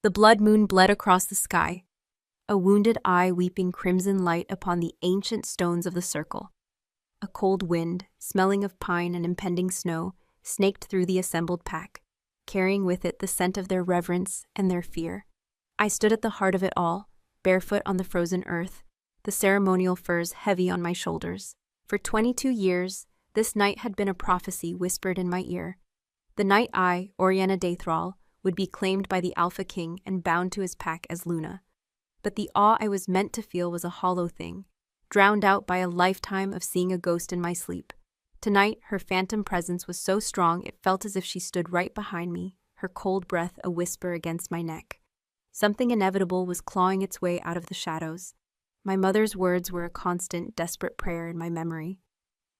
The blood moon bled across the sky, a wounded eye weeping crimson light upon the ancient stones of the circle. A cold wind, smelling of pine and impending snow, snaked through the assembled pack, carrying with it the scent of their reverence and their fear. I stood at the heart of it all, barefoot on the frozen earth, the ceremonial furs heavy on my shoulders. For 22 years, this night had been a prophecy whispered in my ear. The night I, Oriana Daythrall, would be claimed by the Alpha King and bound to his pack as Luna. But the awe I was meant to feel was a hollow thing, drowned out by a lifetime of seeing a ghost in my sleep. Tonight, her phantom presence was so strong it felt as if she stood right behind me, her cold breath a whisper against my neck. Something inevitable was clawing its way out of the shadows. My mother's words were a constant, desperate prayer in my memory.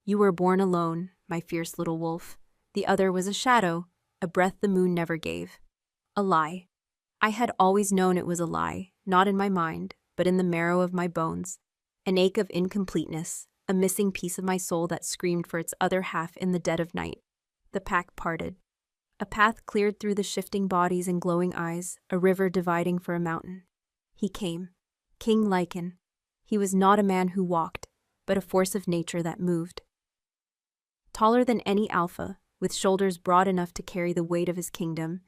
You were born alone, my fierce little wolf. The other was a shadow, a breath the moon never gave. A lie. I had always known it was a lie, not in my mind, but in the marrow of my bones. An ache of incompleteness, a missing piece of my soul that screamed for its other half in the dead of night. The pack parted. A path cleared through the shifting bodies and glowing eyes, a river dividing for a mountain. He came. King Lycan. He was not a man who walked, but a force of nature that moved. Taller than any alpha, with shoulders broad enough to carry the weight of his kingdom,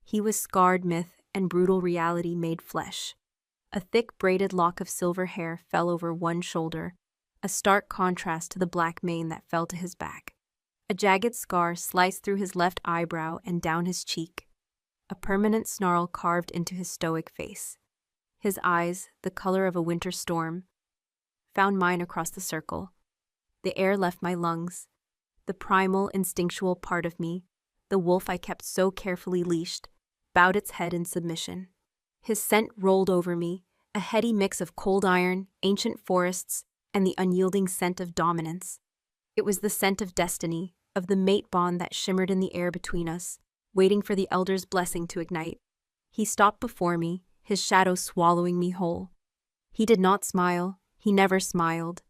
he was scarred myth and brutal reality made flesh. A thick braided lock of silver hair fell over one shoulder, a stark contrast to the black mane that fell to his back. A jagged scar sliced through his left eyebrow and down his cheek, a permanent snarl carved into his stoic face. His eyes, the color of a winter storm, found mine across the circle. The air left my lungs. The primal, instinctual part of me, the wolf I kept so carefully leashed, bowed its head in submission. His scent rolled over me, a heady mix of cold iron, ancient forests, and the unyielding scent of dominance. It was the scent of destiny, of the mate bond that shimmered in the air between us, waiting for the elder's blessing to ignite. He stopped before me, his shadow swallowing me whole. He did not smile, he never smiled.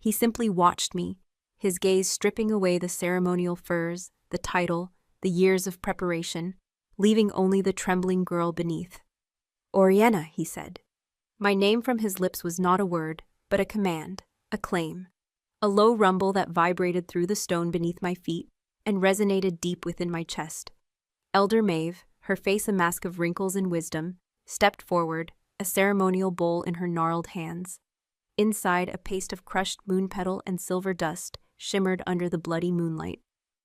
He simply watched me, his gaze stripping away the ceremonial furs, the title, the years of preparation, leaving only the trembling girl beneath. Oriana, he said. My name from his lips was not a word, but a command, a claim. A low rumble that vibrated through the stone beneath my feet and resonated deep within my chest. Elder Maeve, her face a mask of wrinkles and wisdom, stepped forward, a ceremonial bowl in her gnarled hands. Inside, a paste of crushed moon petal and silver dust shimmered under the bloody moonlight.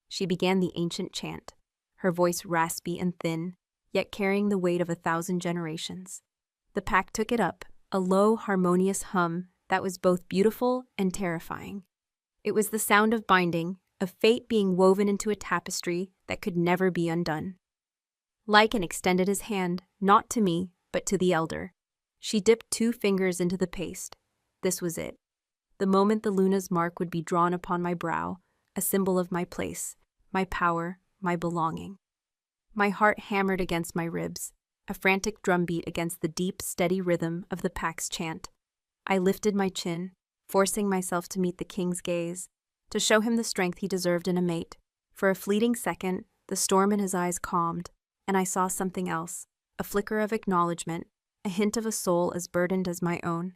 She began the ancient chant, her voice raspy and thin, yet carrying the weight of 1,000 generations. The pack took it up, a low, harmonious hum that was both beautiful and terrifying. It was the sound of binding, of fate being woven into a tapestry that could never be undone. Lycan extended his hand, not to me, but to the elder. She dipped 2 fingers into the paste. This was it. The moment the Luna's mark would be drawn upon my brow, a symbol of my place, my power, my belonging. My heart hammered against my ribs, a frantic drumbeat against the deep, steady rhythm of the pack's chant. I lifted my chin, forcing myself to meet the king's gaze, to show him the strength he deserved in a mate. For a fleeting second, the storm in his eyes calmed, and I saw something else, a flicker of acknowledgement, a hint of a soul as burdened as my own.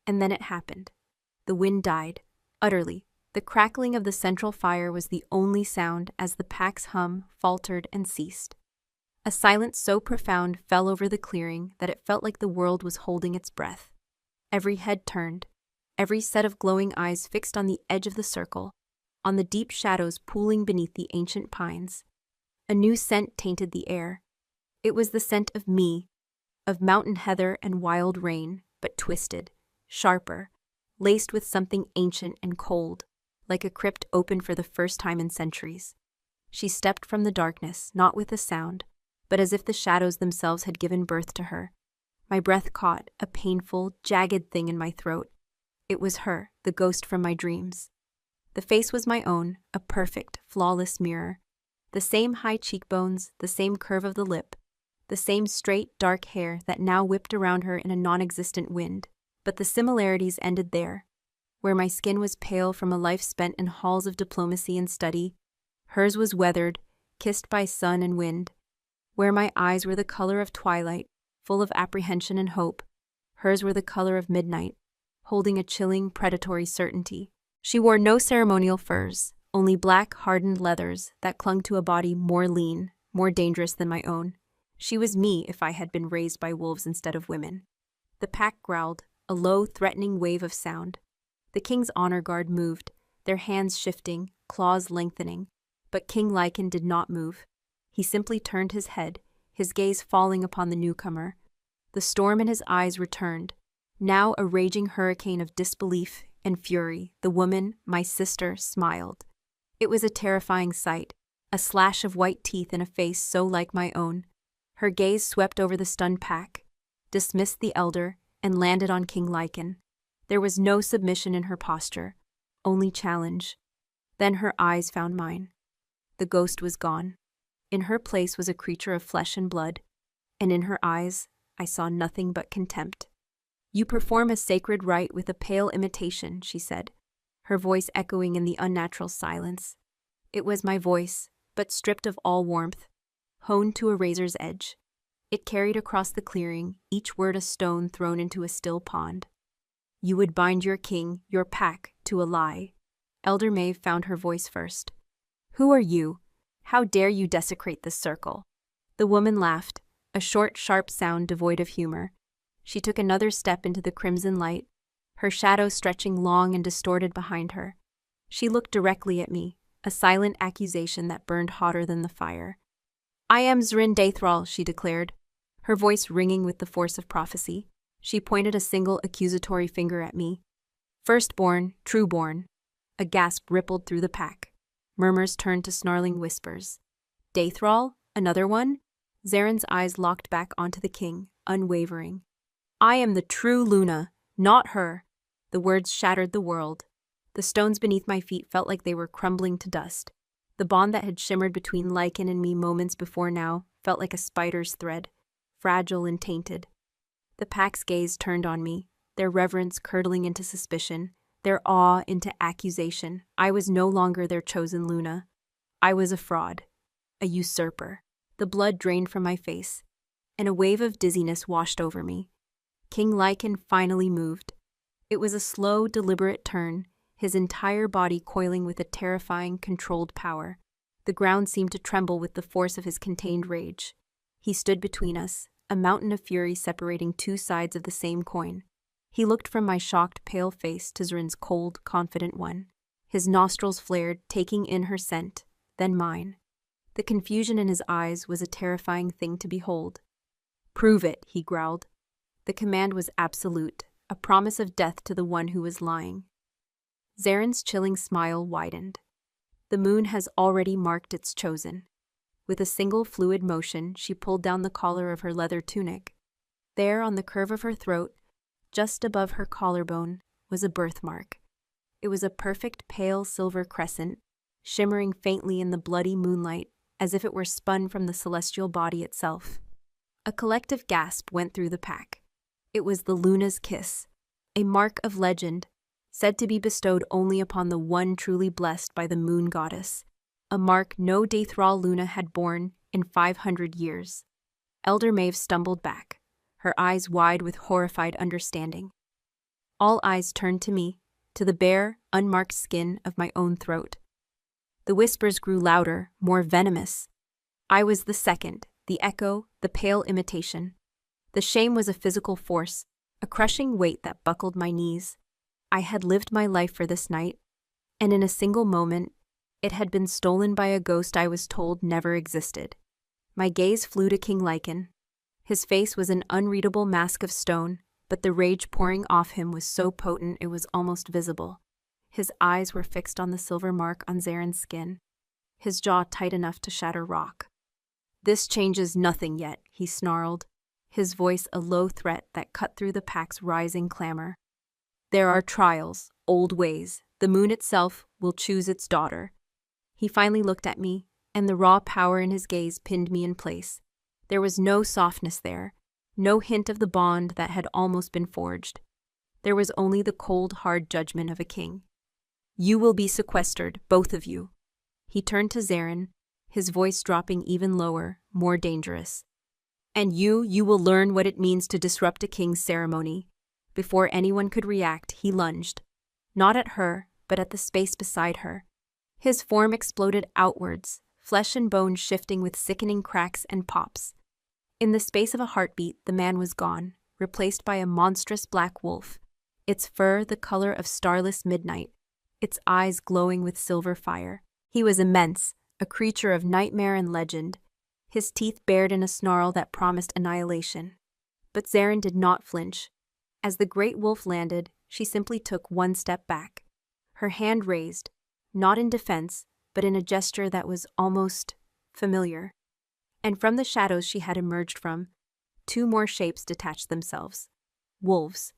And then it happened. The wind died, utterly. The crackling of the central fire was the only sound as the pack's hum faltered and ceased. A silence so profound fell over the clearing that it felt like the world was holding its breath. Every head turned, every set of glowing eyes fixed on the edge of the circle, on the deep shadows pooling beneath the ancient pines. A new scent tainted the air. It was the scent of me, of mountain heather and wild rain, but twisted, sharper, laced with something ancient and cold, like a crypt opened for the first time in centuries. She stepped from the darkness, not with a sound, but as if the shadows themselves had given birth to her. My breath caught, a painful, jagged thing in my throat. It was her, the ghost from my dreams. The face was my own, a perfect, flawless mirror. The same high cheekbones, the same curve of the lip, the same straight, dark hair that now whipped around her in a non-existent wind. But the similarities ended there. Where my skin was pale from a life spent in halls of diplomacy and study, hers was weathered, kissed by sun and wind. Where my eyes were the color of twilight, full of apprehension and hope. Hers were the color of midnight, holding a chilling, predatory certainty. She wore no ceremonial furs, only black, hardened leathers that clung to a body more lean, more dangerous than my own. She was me if I had been raised by wolves instead of women. The pack growled, a low, threatening wave of sound. The king's honor guard moved, their hands shifting, claws lengthening. But King Lycan did not move. He simply turned his head, his gaze falling upon the newcomer. The storm in his eyes returned, now a raging hurricane of disbelief and fury. The woman, my sister, smiled. It was a terrifying sight, a slash of white teeth in a face so like my own. Her gaze swept over the stunned pack, dismissed the elder, and landed on King Lycan. There was no submission in her posture, only challenge. Then her eyes found mine. The ghost was gone. In her place was a creature of flesh and blood, and in her eyes I saw nothing but contempt. "You perform a sacred rite with a pale imitation," she said, her voice echoing in the unnatural silence. It was my voice, but stripped of all warmth, honed to a razor's edge. It carried across the clearing, each word a stone thrown into a still pond. "You would bind your king, your pack, to a lie." Elder Maeve found her voice first. "Who are you? How dare you desecrate this circle?" The woman laughed, a short, sharp sound devoid of humor. She took another step into the crimson light, her shadow stretching long and distorted behind her. She looked directly at me, a silent accusation that burned hotter than the fire. "I am Zrin Daithral," she declared, her voice ringing with the force of prophecy. She pointed a single accusatory finger at me. "Firstborn, trueborn." A gasp rippled through the pack. Murmurs turned to snarling whispers. "Daithral? Another one?" Zaren's eyes locked back onto the king, unwavering. "I am the true Luna, not her." The words shattered the world. The stones beneath my feet felt like they were crumbling to dust. The bond that had shimmered between Lycan and me moments before now felt like a spider's thread, fragile and tainted. The pack's gaze turned on me, their reverence curdling into suspicion, their awe into accusation. I was no longer their chosen Luna. I was a fraud, a usurper. The blood drained from my face, and a wave of dizziness washed over me. King Lycan finally moved. It was a slow, deliberate turn, his entire body coiling with a terrifying, controlled power. The ground seemed to tremble with the force of his contained rage. He stood between us, a mountain of fury separating two sides of the same coin. He looked from my shocked, pale face to Zrin's cold, confident one. His nostrils flared, taking in her scent, then mine. The confusion in his eyes was a terrifying thing to behold. "Prove it," he growled. The command was absolute, a promise of death to the one who was lying. Zaren's chilling smile widened. The moon has already marked its chosen. With a single fluid motion, she pulled down the collar of her leather tunic. There, on the curve of her throat, just above her collarbone, was a birthmark. It was a perfect pale silver crescent, shimmering faintly in the bloody moonlight, as if it were spun from the celestial body itself. A collective gasp went through the pack. It was the Luna's kiss, a mark of legend, said to be bestowed only upon the one truly blessed by the moon goddess, a mark no Daithral Luna had borne in 500 years. Elder Maeve stumbled back, her eyes wide with horrified understanding. All eyes turned to me, to the bare, unmarked skin of my own throat. The whispers grew louder, more venomous. I was the second, the echo, the pale imitation. The shame was a physical force, a crushing weight that buckled my knees. I had lived my life for this night, and in a single moment, it had been stolen by a ghost I was told never existed. My gaze flew to King Lycan. His face was an unreadable mask of stone, but the rage pouring off him was so potent it was almost visible. His eyes were fixed on the silver mark on Zaren's skin, his jaw tight enough to shatter rock. "This changes nothing yet," he snarled, his voice a low threat that cut through the pack's rising clamor. "There are trials, old ways. The moon itself will choose its daughter." He finally looked at me, and the raw power in his gaze pinned me in place. There was no softness there, no hint of the bond that had almost been forged. There was only the cold, hard judgment of a king. "You will be sequestered, both of you." He turned to Zaren, his voice dropping even lower, more dangerous. And you will learn what it means to disrupt a king's ceremony." Before anyone could react, he lunged. Not at her, but at the space beside her. His form exploded outwards, flesh and bone shifting with sickening cracks and pops. In the space of a heartbeat, the man was gone, replaced by a monstrous black wolf, its fur the color of starless midnight, its eyes glowing with silver fire. He was immense, a creature of nightmare and legend, his teeth bared in a snarl that promised annihilation. But Zarin did not flinch. As the great wolf landed, she simply took one step back, her hand raised, not in defense, but in a gesture that was almost familiar. And from the shadows she had emerged from, two more shapes detached themselves. Wolves,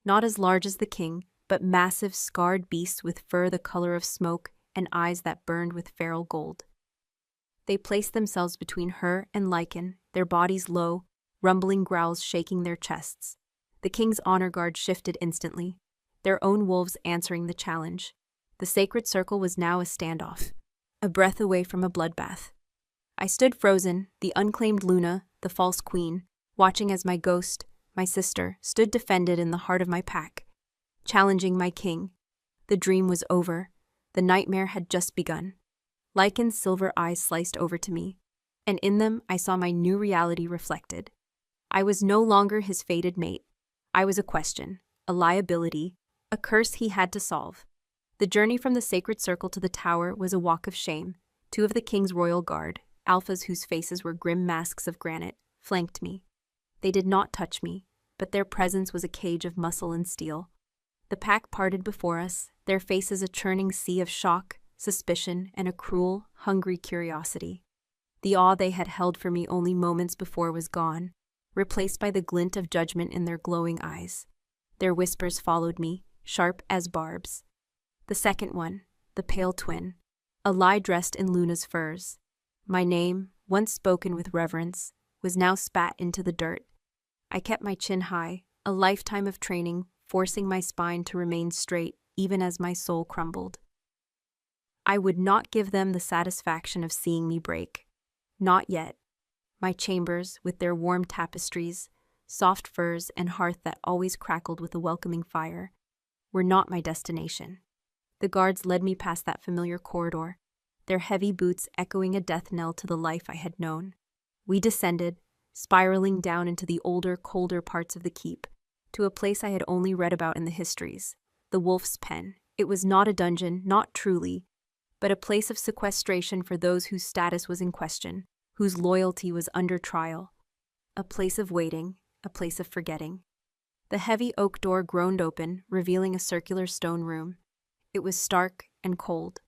not as large as the king, but massive, scarred beasts with fur the color of smoke and eyes that burned with feral gold. They placed themselves between her and Lycan, their bodies low, rumbling growls shaking their chests. The king's honor guard shifted instantly, their own wolves answering the challenge. The sacred circle was now a standoff, a breath away from a bloodbath. I stood frozen, the unclaimed Luna, the false queen, watching as my ghost, my sister, stood defended in the heart of my pack, challenging my king. The dream was over. The nightmare had just begun. Lycan's silver eyes sliced over to me, and in them I saw my new reality reflected. I was no longer his fated mate. I was a question, a liability, a curse he had to solve. The journey from the sacred circle to the tower was a walk of shame. Two of the king's royal guard, alphas whose faces were grim masks of granite, flanked me. They did not touch me, but their presence was a cage of muscle and steel. The pack parted before us, their faces a churning sea of shock, suspicion, and a cruel, hungry curiosity. The awe they had held for me only moments before was gone, replaced by the glint of judgment in their glowing eyes. Their whispers followed me, sharp as barbs. The second one, the pale twin, a lie dressed in Luna's furs. My name, once spoken with reverence, was now spat into the dirt. I kept my chin high, a lifetime of training, forcing my spine to remain straight even as my soul crumbled. I would not give them the satisfaction of seeing me break. Not yet. My chambers, with their warm tapestries, soft furs, and hearth that always crackled with a welcoming fire, were not my destination. The guards led me past that familiar corridor, their heavy boots echoing a death knell to the life I had known. We descended, spiraling down into the older, colder parts of the keep, to a place I had only read about in the histories, the Wolf's Pen. It was not a dungeon, not truly, but a place of sequestration for those whose status was in question, whose loyalty was under trial. A place of waiting, a place of forgetting. The heavy oak door groaned open, revealing a circular stone room. It was stark and cold.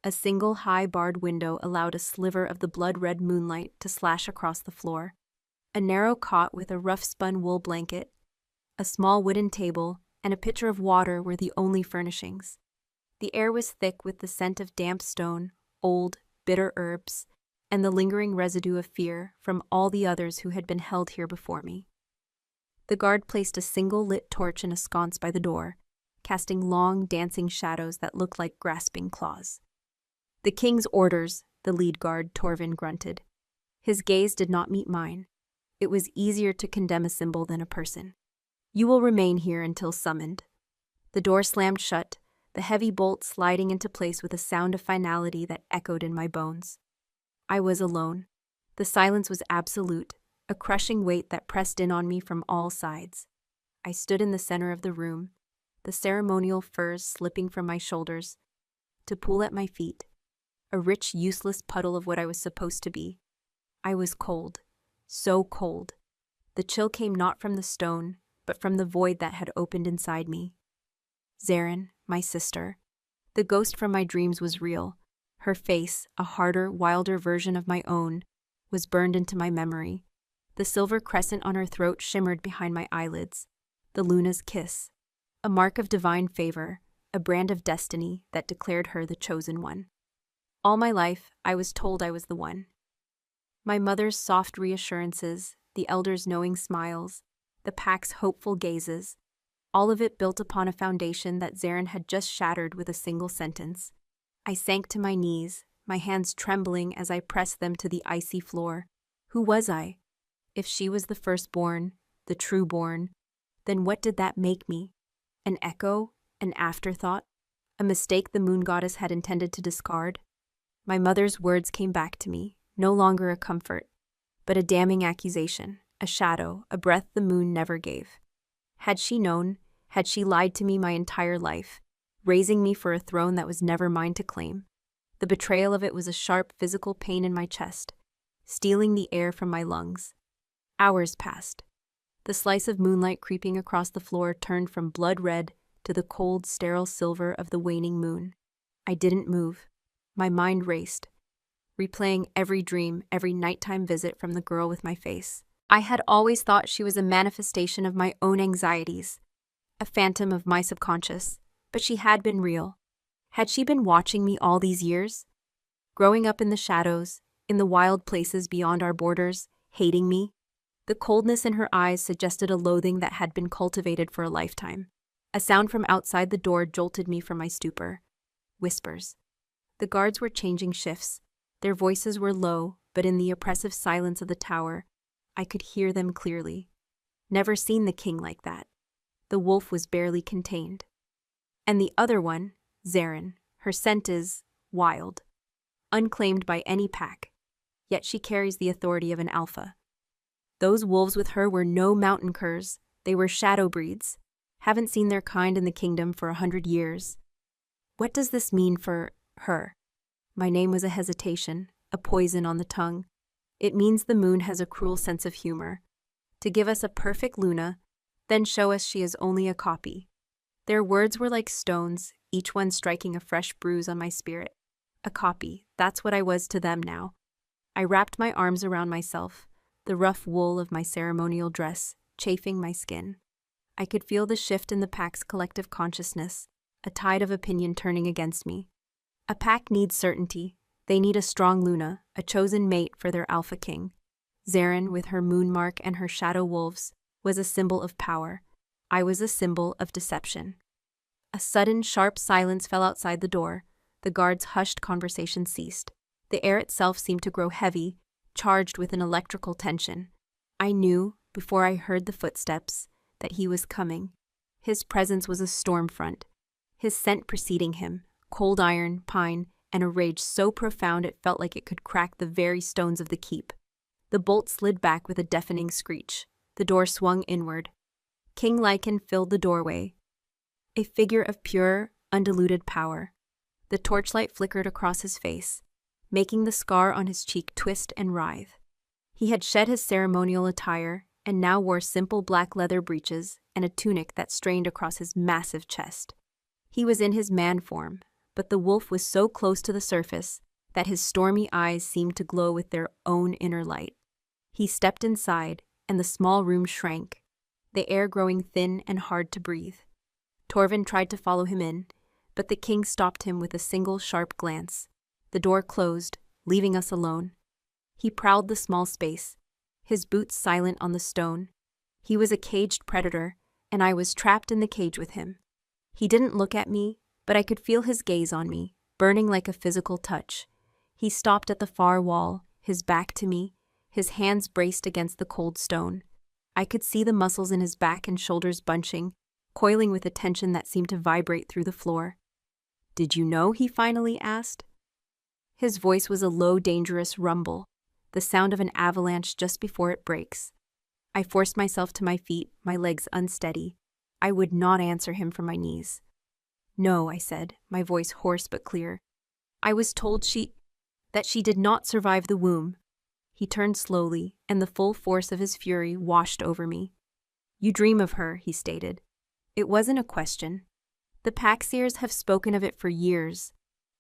A single high barred window allowed a sliver of the blood-red moonlight to slash across the floor. A narrow cot with a rough-spun wool blanket, a small wooden table, and a pitcher of water were the only furnishings. The air was thick with the scent of damp stone, old, bitter herbs, and the lingering residue of fear from all the others who had been held here before me. The guard placed a single lit torch in a sconce by the door, casting long, dancing shadows that looked like grasping claws. "The king's orders," the lead guard, Torvin, grunted. His gaze did not meet mine. It was easier to condemn a symbol than a person. "You will remain here until summoned." The door slammed shut, the heavy bolt sliding into place with a sound of finality that echoed in my bones. I was alone. The silence was absolute, a crushing weight that pressed in on me from all sides. I stood in the center of the room, the ceremonial furs slipping from my shoulders, to pool at my feet, a rich, useless puddle of what I was supposed to be. I was cold, so cold. The chill came not from the stone, but from the void that had opened inside me. Zarin, my sister, the ghost from my dreams, was real. Her face, a harder, wilder version of my own, was burned into my memory. The silver crescent on her throat shimmered behind my eyelids. The Luna's kiss, a mark of divine favor, a brand of destiny that declared her the chosen one. All my life, I was told I was the one. My mother's soft reassurances, the elders' knowing smiles, the pack's hopeful gazes, all of it built upon a foundation that Zarin had just shattered with a single sentence. I sank to my knees, my hands trembling as I pressed them to the icy floor. Who was I? If she was the firstborn, the true-born, then what did that make me? An echo? An afterthought? A mistake the moon goddess had intended to discard? My mother's words came back to me, no longer a comfort, but a damning accusation, a shadow, a breath the moon never gave. Had she known, had she lied to me my entire life, raising me for a throne that was never mine to claim? The betrayal of it was a sharp physical pain in my chest, stealing the air from my lungs. Hours passed. The slice of moonlight creeping across the floor turned from blood red to the cold, sterile silver of the waning moon. I didn't move. My mind raced, replaying every dream, every nighttime visit from the girl with my face. I had always thought she was a manifestation of my own anxieties, a phantom of my subconscious, but she had been real. Had she been watching me all these years? Growing up in the shadows, in the wild places beyond our borders, hating me? The coldness in her eyes suggested a loathing that had been cultivated for a lifetime. A sound from outside the door jolted me from my stupor. Whispers. The guards were changing shifts. Their voices were low, but in the oppressive silence of the tower, I could hear them clearly. Never seen the king like that. The wolf was barely contained. And the other one, Zarin, her scent is wild, unclaimed by any pack, yet she carries the authority of an alpha. Those wolves with her were no mountain curs, they were shadow breeds. Haven't seen their kind in the kingdom for 100 years. What does this mean for her? My name was a hesitation, a poison on the tongue. It means the moon has a cruel sense of humor. To give us a perfect Luna, then show us she is only a copy. Their words were like stones, each one striking a fresh bruise on my spirit. A copy, that's what I was to them now. I wrapped my arms around myself, the rough wool of my ceremonial dress chafing my skin. I could feel the shift in the pack's collective consciousness, a tide of opinion turning against me. A pack needs certainty. They need a strong Luna, a chosen mate for their alpha king. Zarin, with her moon mark and her shadow wolves, was a symbol of power. I was a symbol of deception. A sudden, sharp silence fell outside the door. The guard's hushed conversation ceased. The air itself seemed to grow heavy, charged with an electrical tension. I knew, before I heard the footsteps, that he was coming. His presence was a storm front. His scent preceding him, cold iron, pine, and a rage so profound it felt like it could crack the very stones of the keep. The bolt slid back with a deafening screech. The door swung inward. King Lycan filled the doorway, a figure of pure, undiluted power. The torchlight flickered across his face, making the scar on his cheek twist and writhe. He had shed his ceremonial attire and now wore simple black leather breeches and a tunic that strained across his massive chest. He was in his man form, but the wolf was so close to the surface that his stormy eyes seemed to glow with their own inner light. He stepped inside, and the small room shrank, the air growing thin and hard to breathe. Torvin tried to follow him in, but the king stopped him with a single sharp glance. The door closed, leaving us alone. He prowled the small space, his boots silent on the stone. He was a caged predator, and I was trapped in the cage with him. He didn't look at me, but I could feel his gaze on me, burning like a physical touch. He stopped at the far wall, his back to me, his hands braced against the cold stone. I could see the muscles in his back and shoulders bunching, coiling with a tension that seemed to vibrate through the floor. "Did you know?" he finally asked. His voice was a low, dangerous rumble, the sound of an avalanche just before it breaks. I forced myself to my feet, my legs unsteady. I would not answer him from my knees. "No," I said, my voice hoarse but clear. "I was told that she did not survive the womb." He turned slowly, and the full force of his fury washed over me. "You dream of her," he stated. It wasn't a question. The Packseers have spoken of it for years,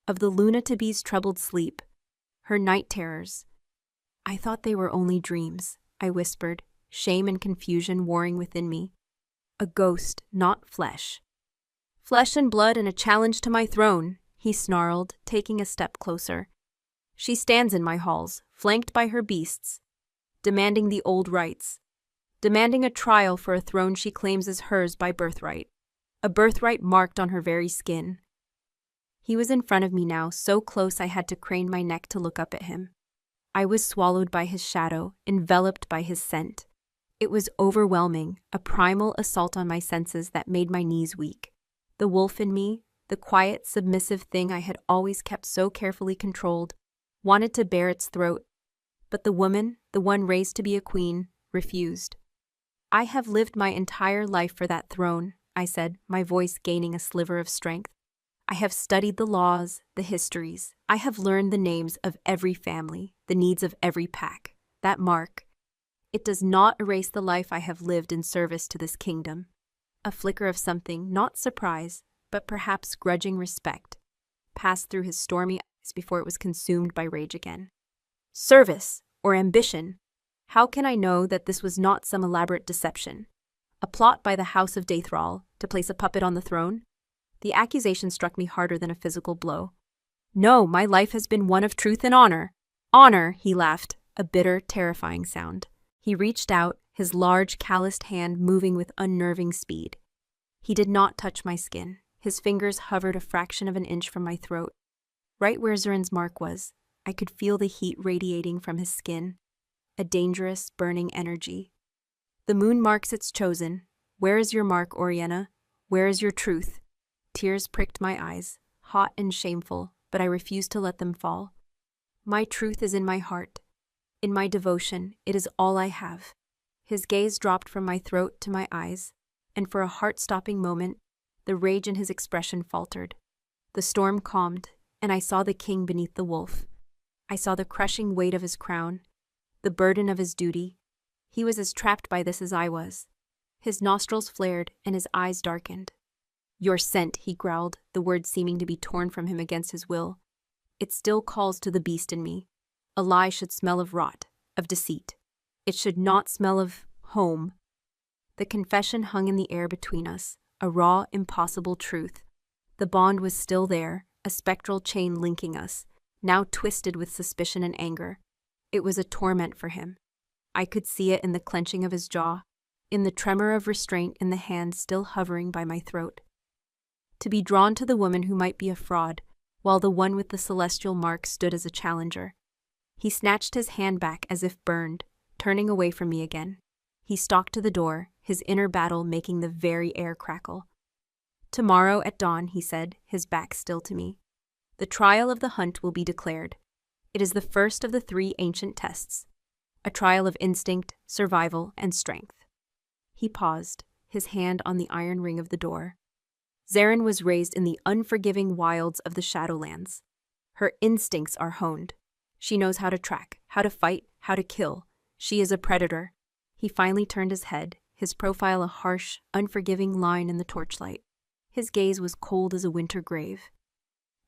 of the Luna to be's troubled sleep, her night terrors. "I thought they were only dreams," I whispered, shame and confusion warring within me. "A ghost, not flesh." "Flesh and blood and a challenge to my throne," he snarled, taking a step closer. "She stands in my halls, flanked by her beasts, demanding the old rights, demanding a trial for a throne she claims is hers by birthright, a birthright marked on her very skin." He was in front of me now, so close I had to crane my neck to look up at him. I was swallowed by his shadow, enveloped by his scent. It was overwhelming, a primal assault on my senses that made my knees weak. The wolf in me, the quiet, submissive thing I had always kept so carefully controlled, wanted to bare its throat. But the woman, the one raised to be a queen, refused. I have lived my entire life for that throne, I said, my voice gaining a sliver of strength. I have studied the laws, the histories. I have learned the names of every family, the needs of every pack. That mark, it does not erase the life I have lived in service to this kingdom. A flicker of something, not surprise, but perhaps grudging respect, passed through his stormy eyes before it was consumed by rage again. Service, or ambition. How can I know that this was not some elaborate deception? A plot by the House of Dathral to place a puppet on the throne? The accusation struck me harder than a physical blow. No, my life has been one of truth and honor. Honor, he laughed, a bitter, terrifying sound. He reached out, his large, calloused hand moving with unnerving speed. He did not touch my skin. His fingers hovered a fraction of an inch from my throat. Right where Zaren's mark was, I could feel the heat radiating from his skin, a dangerous, burning energy. The moon marks its chosen. Where is your mark, Oriana? Where is your truth? Tears pricked my eyes, hot and shameful, but I refused to let them fall. My truth is in my heart. In my devotion, it is all I have. His gaze dropped from my throat to my eyes, and for a heart-stopping moment, the rage in his expression faltered. The storm calmed, and I saw the king beneath the wolf. I saw the crushing weight of his crown, the burden of his duty. He was as trapped by this as I was. His nostrils flared, and his eyes darkened. Your scent, he growled, the words seeming to be torn from him against his will. It still calls to the beast in me. A lie should smell of rot, of deceit. It should not smell of home. The confession hung in the air between us, a raw, impossible truth. The bond was still there, a spectral chain linking us, now twisted with suspicion and anger. It was a torment for him. I could see it in the clenching of his jaw, in the tremor of restraint in the hand still hovering by my throat. To be drawn to the woman who might be a fraud, while the one with the celestial mark stood as a challenger. He snatched his hand back as if burned, turning away from me again. He stalked to the door, his inner battle making the very air crackle. Tomorrow at dawn, he said, his back still to me. The trial of the hunt will be declared. It is the first of the 3 ancient tests, a trial of instinct, survival, and strength. He paused, his hand on the iron ring of the door. Zaren was raised in the unforgiving wilds of the Shadowlands. Her instincts are honed. She knows how to track, how to fight, how to kill. She is a predator. He finally turned his head, his profile a harsh, unforgiving line in the torchlight. His gaze was cold as a winter grave.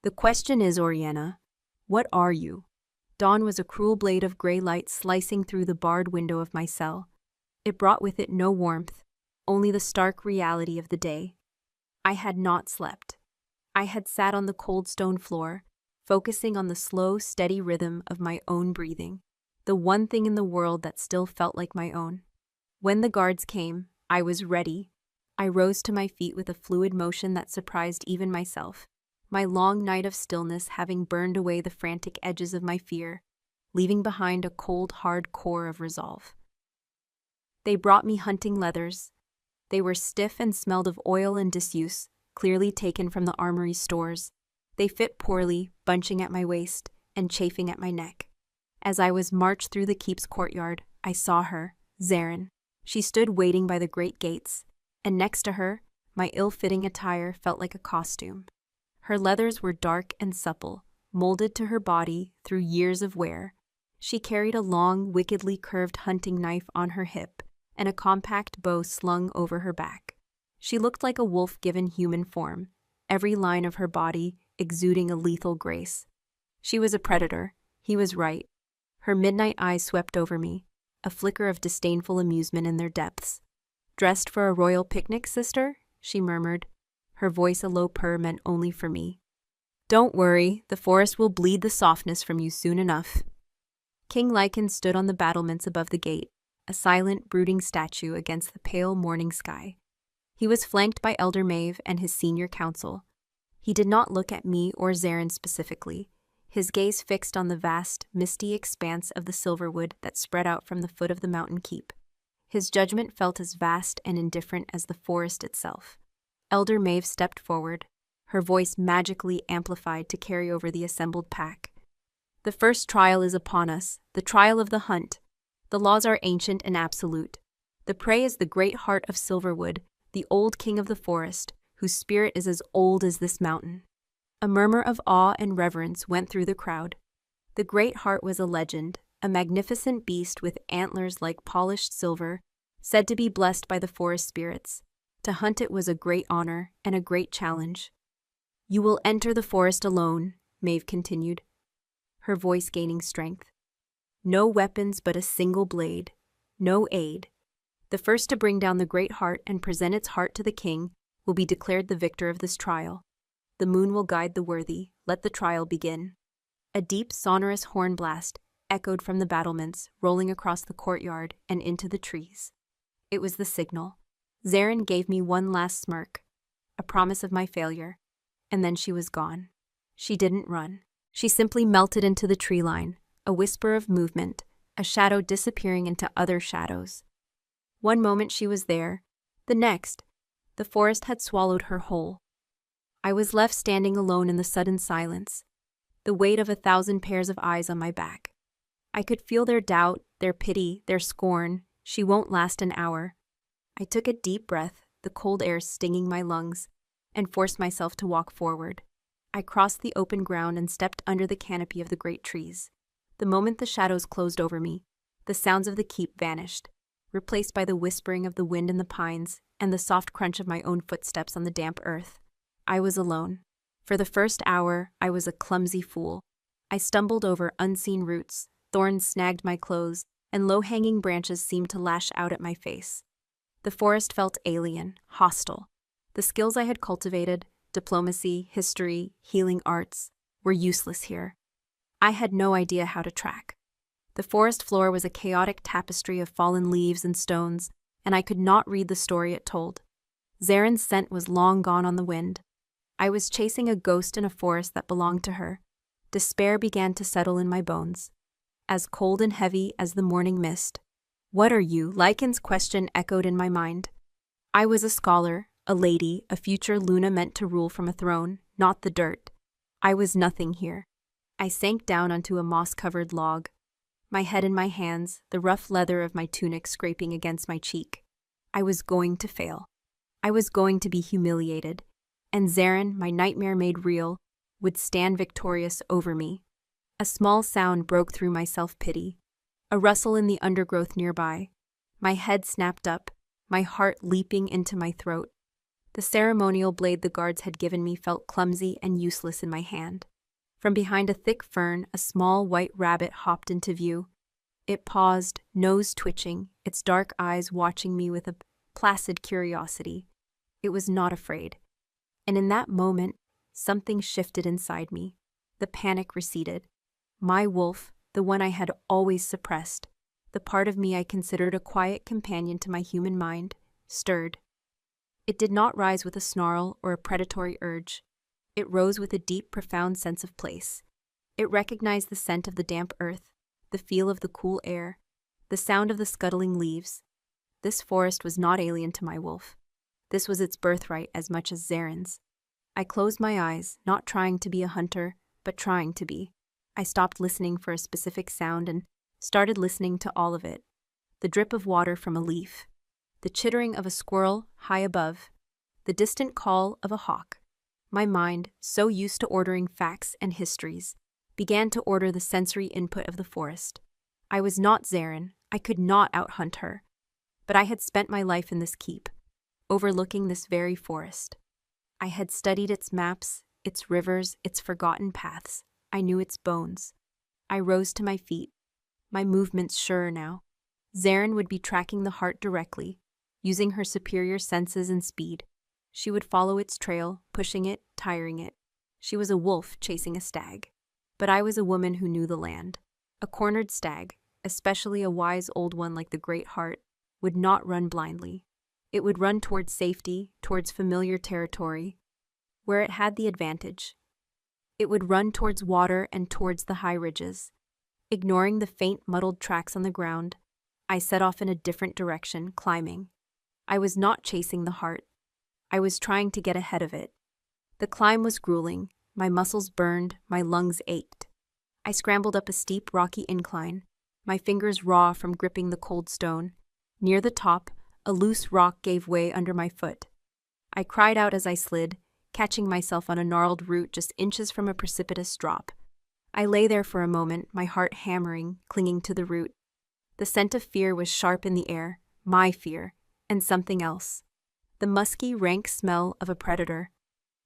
The question is, Oriana, what are you? Dawn was a cruel blade of gray light slicing through the barred window of my cell. It brought with it no warmth, only the stark reality of the day. I had not slept. I had sat on the cold stone floor, focusing on the slow, steady rhythm of my own breathing, the one thing in the world that still felt like my own. When the guards came, I was ready. I rose to my feet with a fluid motion that surprised even myself, my long night of stillness having burned away the frantic edges of my fear, leaving behind a cold, hard core of resolve. They brought me hunting leathers. They were stiff and smelled of oil and disuse, clearly taken from the armory stores. They fit poorly, bunching at my waist and chafing at my neck. As I was marched through the keep's courtyard, I saw her, Zaren. She stood waiting by the great gates, and next to her, my ill-fitting attire felt like a costume. Her leathers were dark and supple, molded to her body through years of wear. She carried a long, wickedly curved hunting knife on her hip and a compact bow slung over her back. She looked like a wolf given human form, every line of her body exuding a lethal grace. She was a predator. He was right. Her midnight eyes swept over me, a flicker of disdainful amusement in their depths. "Dressed for a royal picnic, sister?" she murmured. Her voice a low purr meant only for me. "Don't worry, the forest will bleed the softness from you soon enough." King Lycan stood on the battlements above the gate, a silent, brooding statue against the pale morning sky. He was flanked by Elder Maeve and his senior council. He did not look at me or Zaren specifically. his gaze fixed on the vast, misty expanse of the silverwood that spread out from the foot of the mountain keep. His judgment felt as vast and indifferent as the forest itself. Elder Maeve stepped forward, her voice magically amplified to carry over the assembled pack. The first trial is upon us, the trial of the hunt. The laws are ancient and absolute. The prey is the great heart of Silverwood, the old king of the forest, whose spirit is as old as this mountain. A murmur of awe and reverence went through the crowd. The great heart was a legend, a magnificent beast with antlers like polished silver, said to be blessed by the forest spirits. To hunt it was a great honor and a great challenge. "You will enter the forest alone," Maeve continued, her voice gaining strength. "No weapons but a single blade. No aid. The first to bring down the great heart and present its heart to the king will be declared the victor of this trial. The moon will guide the worthy. Let the trial begin." A deep, sonorous horn blast echoed from the battlements, rolling across the courtyard and into the trees. It was the signal. Zarin gave me one last smirk, a promise of my failure, and then she was gone. She didn't run. She simply melted into the tree line, a whisper of movement, a shadow disappearing into other shadows. One moment she was there, the next, the forest had swallowed her whole. I was left standing alone in the sudden silence, the weight of 1,000 pairs of eyes on my back. I could feel their doubt, their pity, their scorn. She won't last an hour. I took a deep breath, the cold air stinging my lungs, and forced myself to walk forward. I crossed the open ground and stepped under the canopy of the great trees. The moment the shadows closed over me, the sounds of the keep vanished, replaced by the whispering of the wind in the pines and the soft crunch of my own footsteps on the damp earth. I was alone. For the first hour, I was a clumsy fool. I stumbled over unseen roots, thorns snagged my clothes, and low-hanging branches seemed to lash out at my face. The forest felt alien, hostile. The skills I had cultivated, diplomacy, history, healing arts, were useless here. I had no idea how to track. The forest floor was a chaotic tapestry of fallen leaves and stones, and I could not read the story it told. Zarin's scent was long gone on the wind. I was chasing a ghost in a forest that belonged to her. Despair began to settle in my bones, as cold and heavy as the morning mist. "What are you?" Lycan's question echoed in my mind. I was a scholar, a lady, a future Luna meant to rule from a throne, not the dirt. I was nothing here. I sank down onto a moss-covered log, my head in my hands, the rough leather of my tunic scraping against my cheek. I was going to fail. I was going to be humiliated, and Zarin, my nightmare made real, would stand victorious over me. A small sound broke through my self-pity, a rustle in the undergrowth nearby. My head snapped up, my heart leaping into my throat. The ceremonial blade the guards had given me felt clumsy and useless in my hand. From behind a thick fern, a small white rabbit hopped into view. It paused, nose twitching, its dark eyes watching me with a placid curiosity. It was not afraid. And in that moment, something shifted inside me. The panic receded. My wolf, the one I had always suppressed, the part of me I considered a quiet companion to my human mind, stirred. It did not rise with a snarl or a predatory urge. It rose with a deep, profound sense of place. It recognized the scent of the damp earth, the feel of the cool air, the sound of the scuttling leaves. This forest was not alien to my wolf. This was its birthright as much as Zarin's. I closed my eyes, not trying to be a hunter, but trying to be. I stopped listening for a specific sound and started listening to all of it. The drip of water from a leaf, the chittering of a squirrel high above, the distant call of a hawk. My mind, so used to ordering facts and histories, began to order the sensory input of the forest. I was not Zarin. I could not outhunt her. But I had spent my life in this keep, overlooking this very forest. I had studied its maps, its rivers, its forgotten paths. I knew its bones. I rose to my feet, my movements surer now. Zarin would be tracking the heart directly, using her superior senses and speed. She would follow its trail, pushing it, tiring it. She was a wolf chasing a stag. But I was a woman who knew the land. A cornered stag, especially a wise old one like the Great Heart, would not run blindly. It would run towards safety, towards familiar territory, where it had the advantage. It would run towards water and towards the high ridges. Ignoring the faint, muddled tracks on the ground, I set off in a different direction, climbing. I was not chasing the heart. I was trying to get ahead of it. The climb was grueling. My muscles burned, my lungs ached. I scrambled up a steep, rocky incline, my fingers raw from gripping the cold stone. Near the top, a loose rock gave way under my foot. I cried out as I slid, catching myself on a gnarled root just inches from a precipitous drop. I lay there for a moment, my heart hammering, clinging to the root. The scent of fear was sharp in the air, my fear, and something else. The musky, rank smell of a predator.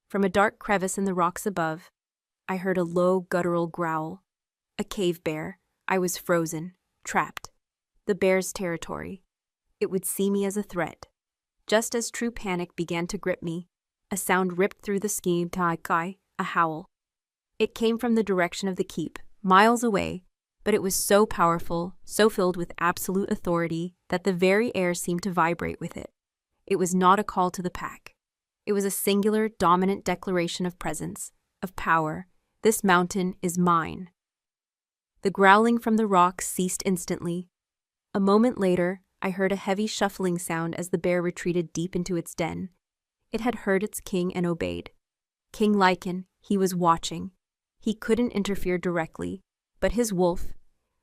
From a dark crevice in the rocks above, I heard a low, guttural growl. A cave bear. I was frozen, trapped. The bear's territory. It would see me as a threat. Just as true panic began to grip me, a sound ripped through the scheme, a howl. It came from the direction of the keep, miles away, but it was so powerful, so filled with absolute authority, that the very air seemed to vibrate with it. It was not a call to the pack. It was a singular, dominant declaration of presence, of power. This mountain is mine. The growling from the rocks ceased instantly. A moment later, I heard a heavy shuffling sound as the bear retreated deep into its den. It had heard its king and obeyed. King Lycan, he was watching. He couldn't interfere directly, but his wolf,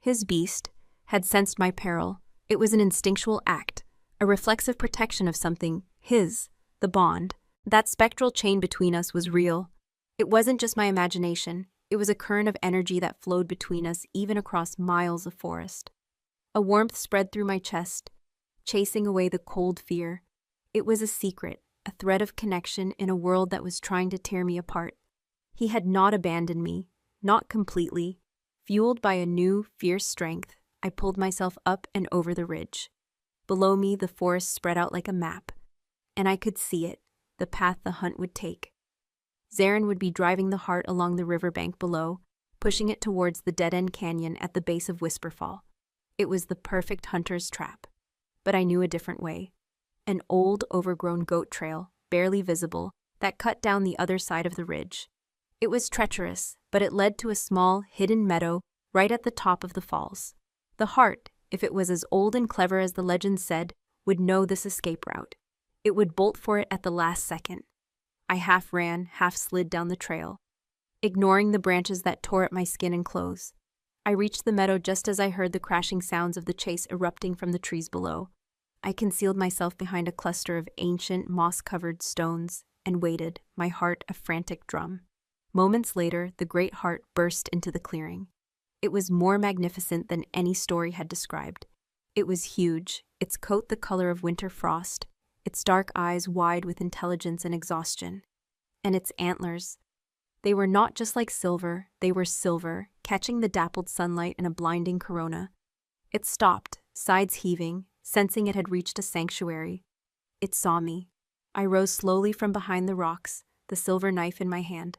his beast, had sensed my peril. It was an instinctual act, a reflexive protection of something, his, the bond. That spectral chain between us was real. It wasn't just my imagination, it was a current of energy that flowed between us even across miles of forest. A warmth spread through my chest, chasing away the cold fear. It was a secret, a thread of connection in a world that was trying to tear me apart. He had not abandoned me, not completely. Fueled by a new, fierce strength, I pulled myself up and over the ridge. Below me, the forest spread out like a map, and I could see it, the path the hunt would take. Zarin would be driving the heart along the riverbank below, pushing it towards the dead-end canyon at the base of Whisperfall. It was the perfect hunter's trap. But I knew a different way. An old, overgrown goat trail, barely visible, that cut down the other side of the ridge. It was treacherous, but it led to a small, hidden meadow right at the top of the falls. The heart, if it was as old and clever as the legend said, would know this escape route. It would bolt for it at the last second. I half ran, half slid down the trail, ignoring the branches that tore at my skin and clothes. I reached the meadow just as I heard the crashing sounds of the chase erupting from the trees below. I concealed myself behind a cluster of ancient, moss-covered stones and waited, my heart a frantic drum. Moments later, the great heart burst into the clearing. It was more magnificent than any story had described. It was huge, its coat the color of winter frost, its dark eyes wide with intelligence and exhaustion. And its antlers. They were not just like silver, they were silver, catching the dappled sunlight in a blinding corona. It stopped, sides heaving, sensing it had reached a sanctuary. It saw me. I rose slowly from behind the rocks, the silver knife in my hand.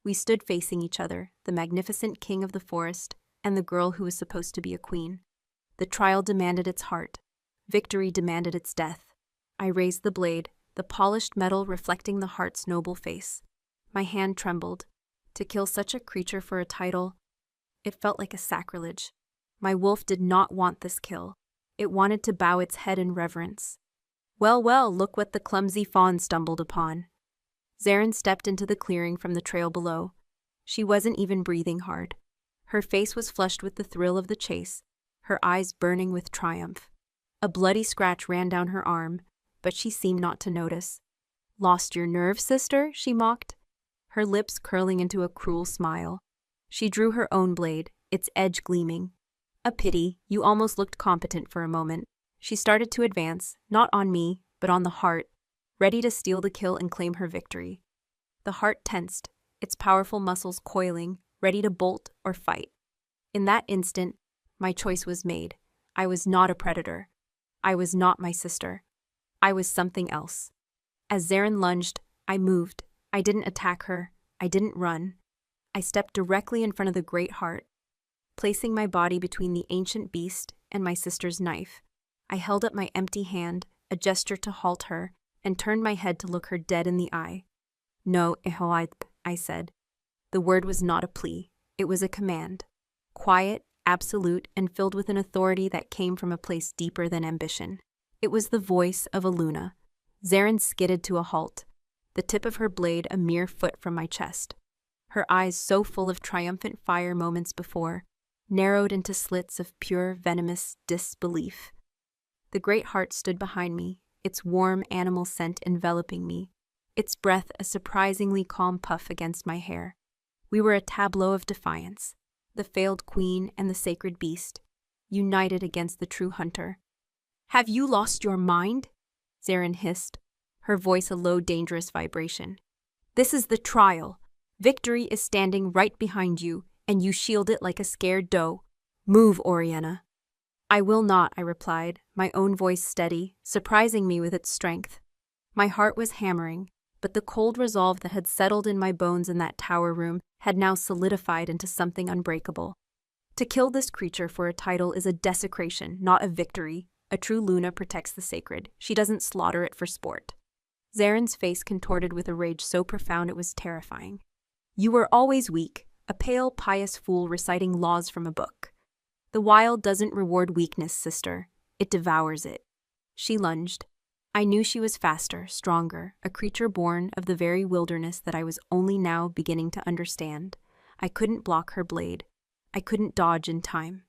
We stood facing each other, the magnificent king of the forest and the girl who was supposed to be a queen. The trial demanded its heart. Victory demanded its death. I raised the blade, the polished metal reflecting the heart's noble face. My hand trembled. To kill such a creature for a title, it felt like a sacrilege. My wolf did not want this kill. It wanted to bow its head in reverence. Well, well, look what the clumsy fawn stumbled upon. Zarin stepped into the clearing from the trail below. She wasn't even breathing hard. Her face was flushed with the thrill of the chase, her eyes burning with triumph. A bloody scratch ran down her arm, but she seemed not to notice. Lost your nerve, sister? She mocked, her lips curling into a cruel smile. She drew her own blade, its edge gleaming. A pity, you almost looked competent for a moment. She started to advance, not on me, but on the heart, ready to steal the kill and claim her victory. The heart tensed, its powerful muscles coiling, ready to bolt or fight. In that instant, my choice was made. I was not a predator. I was not my sister. I was something else. As Zarin lunged, I moved. I didn't attack her. I didn't run. I stepped directly in front of the great heart. Placing my body between the ancient beast and my sister's knife, I held up my empty hand, a gesture to halt her, and turned my head to look her dead in the eye. No, Ehoaib, I said. The word was not a plea. It was a command. Quiet, absolute, and filled with an authority that came from a place deeper than ambition. It was the voice of Aluna. Zarin skidded to a halt, the tip of her blade a mere foot from my chest. Her eyes, so full of triumphant fire moments before, narrowed into slits of pure, venomous disbelief. The great heart stood behind me, its warm animal scent enveloping me, its breath a surprisingly calm puff against my hair. We were a tableau of defiance, the failed queen and the sacred beast, united against the true hunter. "Have you lost your mind?" Zarin hissed, her voice a low, dangerous vibration. "This is the trial. Victory is standing right behind you, and you shield it like a scared doe. Move, Oriana." "I will not," I replied, my own voice steady, surprising me with its strength. My heart was hammering, but the cold resolve that had settled in my bones in that tower room had now solidified into something unbreakable. To kill this creature for a title is a desecration, not a victory. A true Luna protects the sacred. She doesn't slaughter it for sport. Zarin's face contorted with a rage so profound it was terrifying. "You were always weak, a pale, pious fool reciting laws from a book. The wild doesn't reward weakness, sister. It devours it." She lunged. I knew she was faster, stronger, a creature born of the very wilderness that I was only now beginning to understand. I couldn't block her blade. I couldn't dodge in time.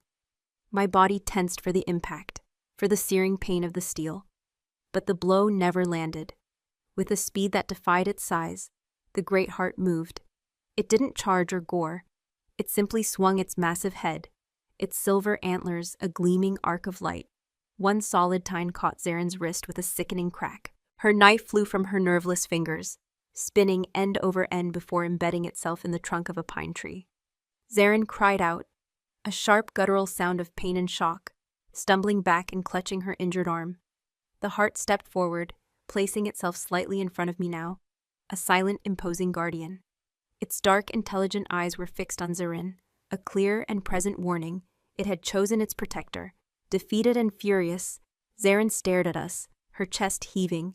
My body tensed for the impact, for the searing pain of the steel. But the blow never landed. With a speed that defied its size, the great heart moved. It didn't charge or gore. It simply swung its massive head, its silver antlers a gleaming arc of light. One solid tine caught Zarin's wrist with a sickening crack. Her knife flew from her nerveless fingers, spinning end over end before embedding itself in the trunk of a pine tree. Zarin cried out, a sharp guttural sound of pain and shock, stumbling back and clutching her injured arm. The heart stepped forward, placing itself slightly in front of me now, a silent, imposing guardian. Its dark, intelligent eyes were fixed on Zarin, a clear and present warning. It had chosen its protector. Defeated and furious, Zarin stared at us, her chest heaving.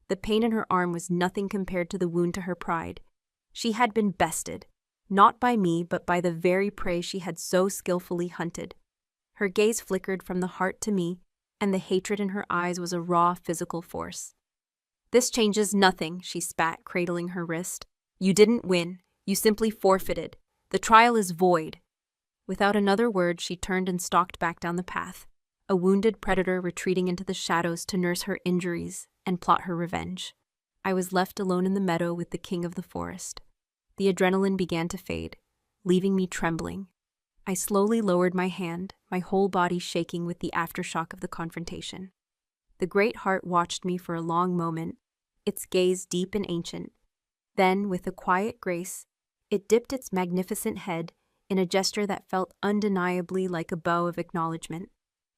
The pain in her arm was nothing compared to the wound to her pride. She had been bested, not by me but by the very prey she had so skillfully hunted. Her gaze flickered from the heart to me, and the hatred in her eyes was a raw physical force. "This changes nothing," she spat, cradling her wrist. "You didn't win. You simply forfeited. The trial is void." Without another word, she turned and stalked back down the path, a wounded predator retreating into the shadows to nurse her injuries and plot her revenge. I was left alone in the meadow with the king of the forest. The adrenaline began to fade, leaving me trembling. I slowly lowered my hand, my whole body shaking with the aftershock of the confrontation. The great heart watched me for a long moment, its gaze deep and ancient. Then, with a quiet grace, it dipped its magnificent head in a gesture that felt undeniably like a bow of acknowledgement.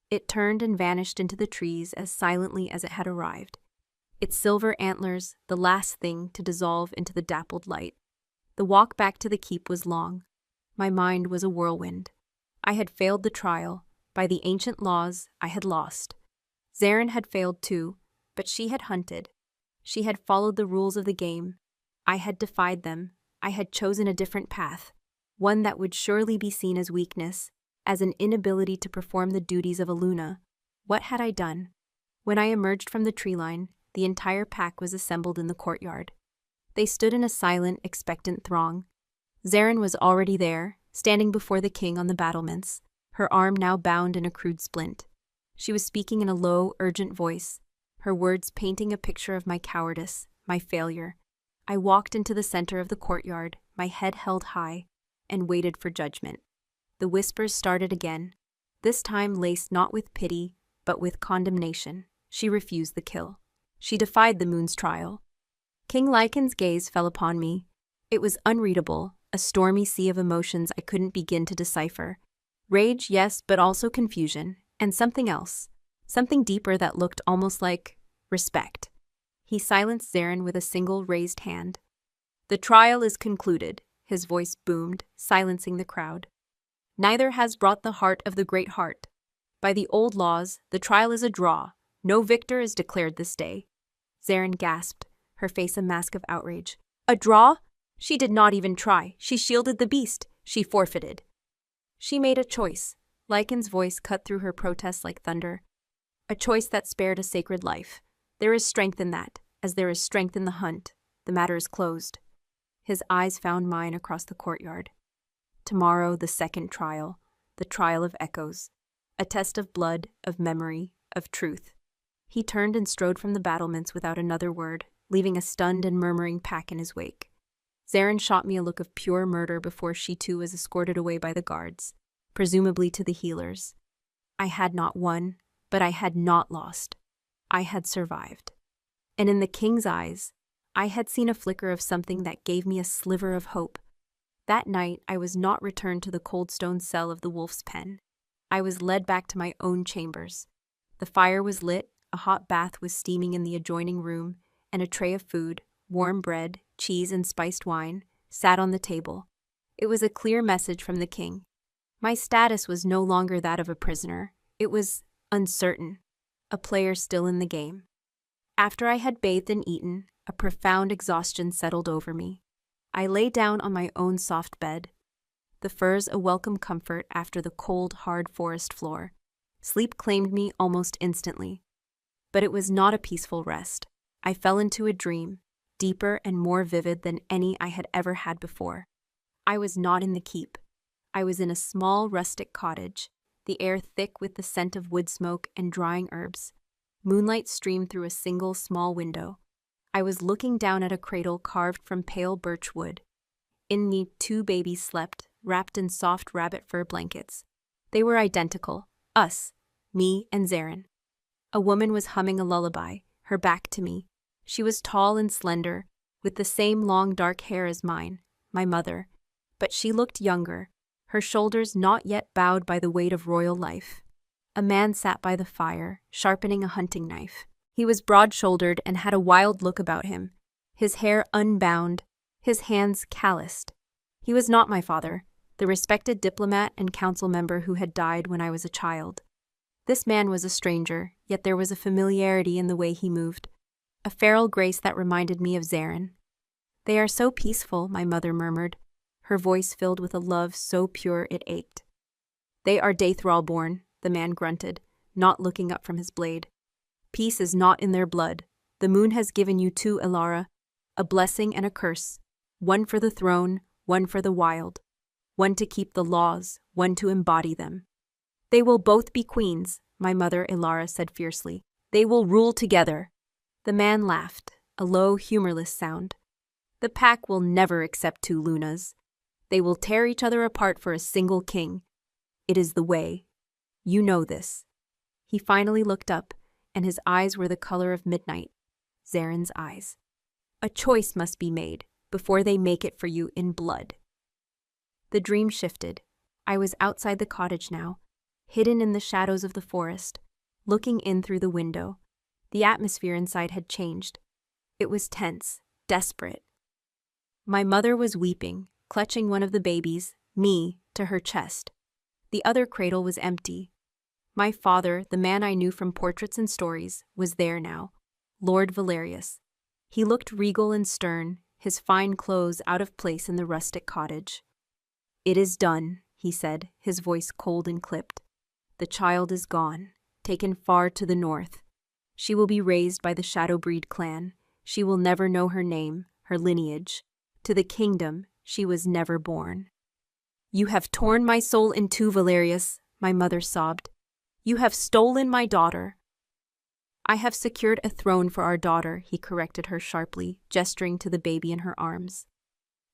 It turned and vanished into the trees as silently as it had arrived, its silver antlers the last thing to dissolve into the dappled light. The walk back to the keep was long. My mind was a whirlwind. I had failed the trial. By the ancient laws, I had lost. Zarin had failed too, but she had hunted. She had followed the rules of the game. I had defied them. I had chosen a different path, one that would surely be seen as weakness, as an inability to perform the duties of a Luna. What had I done? When I emerged from the tree line, the entire pack was assembled in the courtyard. They stood in a silent, expectant throng. Zarin was already there, standing before the king on the battlements, her arm now bound in a crude splint. She was speaking in a low, urgent voice, her words painting a picture of my cowardice, my failure. I walked into the center of the courtyard, my head held high, and waited for judgment. The whispers started again, this time laced not with pity, but with condemnation. She refused the kill. She defied the moon's trial. King Lycan's gaze fell upon me. It was unreadable, a stormy sea of emotions I couldn't begin to decipher. Rage, yes, but also confusion, and something else, something deeper that looked almost like respect. He silenced Zarin with a single raised hand. "The trial is concluded," his voice boomed, silencing the crowd. "Neither has brought the heart of the great heart. By the old laws, the trial is a draw. No victor is declared this day." Zarin gasped, her face a mask of outrage. "A draw? She did not even try. She shielded the beast. She forfeited. She made a choice. Lycan's voice cut through her protest like thunder. A choice that spared a sacred life. There is strength in that, as there is strength in the hunt. The matter is closed. His eyes found mine across the courtyard. Tomorrow, the second trial, the trial of echoes. A test of blood, of memory, of truth. He turned and strode from the battlements without another word, leaving a stunned and murmuring pack in his wake. Zarin shot me a look of pure murder before she too was escorted away by the guards, presumably to the healers. I had not won, but I had not lost. I had survived. And in the king's eyes, I had seen a flicker of something that gave me a sliver of hope. That night, I was not returned to the cold stone cell of the wolf's pen. I was led back to my own chambers. The fire was lit, a hot bath was steaming in the adjoining room, and a tray of food, warm bread, cheese, and spiced wine, sat on the table. It was a clear message from the king. My status was no longer that of a prisoner. It was uncertain, a player still in the game. After I had bathed and eaten, a profound exhaustion settled over me. I lay down on my own soft bed. The furs a welcome comfort after the cold, hard forest floor. Sleep claimed me almost instantly. But it was not a peaceful rest. I fell into a dream, deeper and more vivid than any I had ever had before. I was not in the keep. I was in a small rustic cottage, the air thick with the scent of wood smoke and drying herbs. Moonlight streamed through a single small window. I was looking down at a cradle carved from pale birch wood. In me, 2 babies slept, wrapped in soft rabbit fur blankets. They were identical, us, me and Zarin. A woman was humming a lullaby, her back to me. She was tall and slender, with the same long dark hair as mine, my mother, but she looked younger, her shoulders not yet bowed by the weight of royal life. A man sat by the fire, sharpening a hunting knife. He was broad-shouldered and had a wild look about him, his hair unbound, his hands calloused. He was not my father, the respected diplomat and council member who had died when I was a child. This man was a stranger, yet there was a familiarity in the way he moved, a feral grace that reminded me of Zarin. "They are so peaceful," my mother murmured, her voice filled with a love so pure it ached. "They are Daithral-born," the man grunted, not looking up from his blade. "Peace is not in their blood. The moon has given you 2, Elara, a blessing and a curse, one for the throne, one for the wild, one to keep the laws, one to embody them." "They will both be queens," my mother Elara said fiercely. "They will rule together." The man laughed, a low, humorless sound. "The pack will never accept 2 Lunas. They will tear each other apart for a single king. It is the way. You know this." He finally looked up, and his eyes were the color of midnight, Zarin's eyes. "A choice must be made before they make it for you in blood." The dream shifted. I was outside the cottage now, hidden in the shadows of the forest, looking in through the window. The atmosphere inside had changed. It was tense, desperate. My mother was weeping, clutching one of the babies, me, to her chest. The other cradle was empty. My father, the man I knew from portraits and stories, was there now, Lord Valerius. He looked regal and stern, his fine clothes out of place in the rustic cottage. "It is done," he said, his voice cold and clipped. "The child is gone, taken far to the north. She will be raised by the Shadowbreed clan. She will never know her name, her lineage. To the kingdom, she was never born." "You have torn my soul in 2, Valerius," my mother sobbed. "You have stolen my daughter." "I have secured a throne for our daughter," he corrected her sharply, gesturing to the baby in her arms.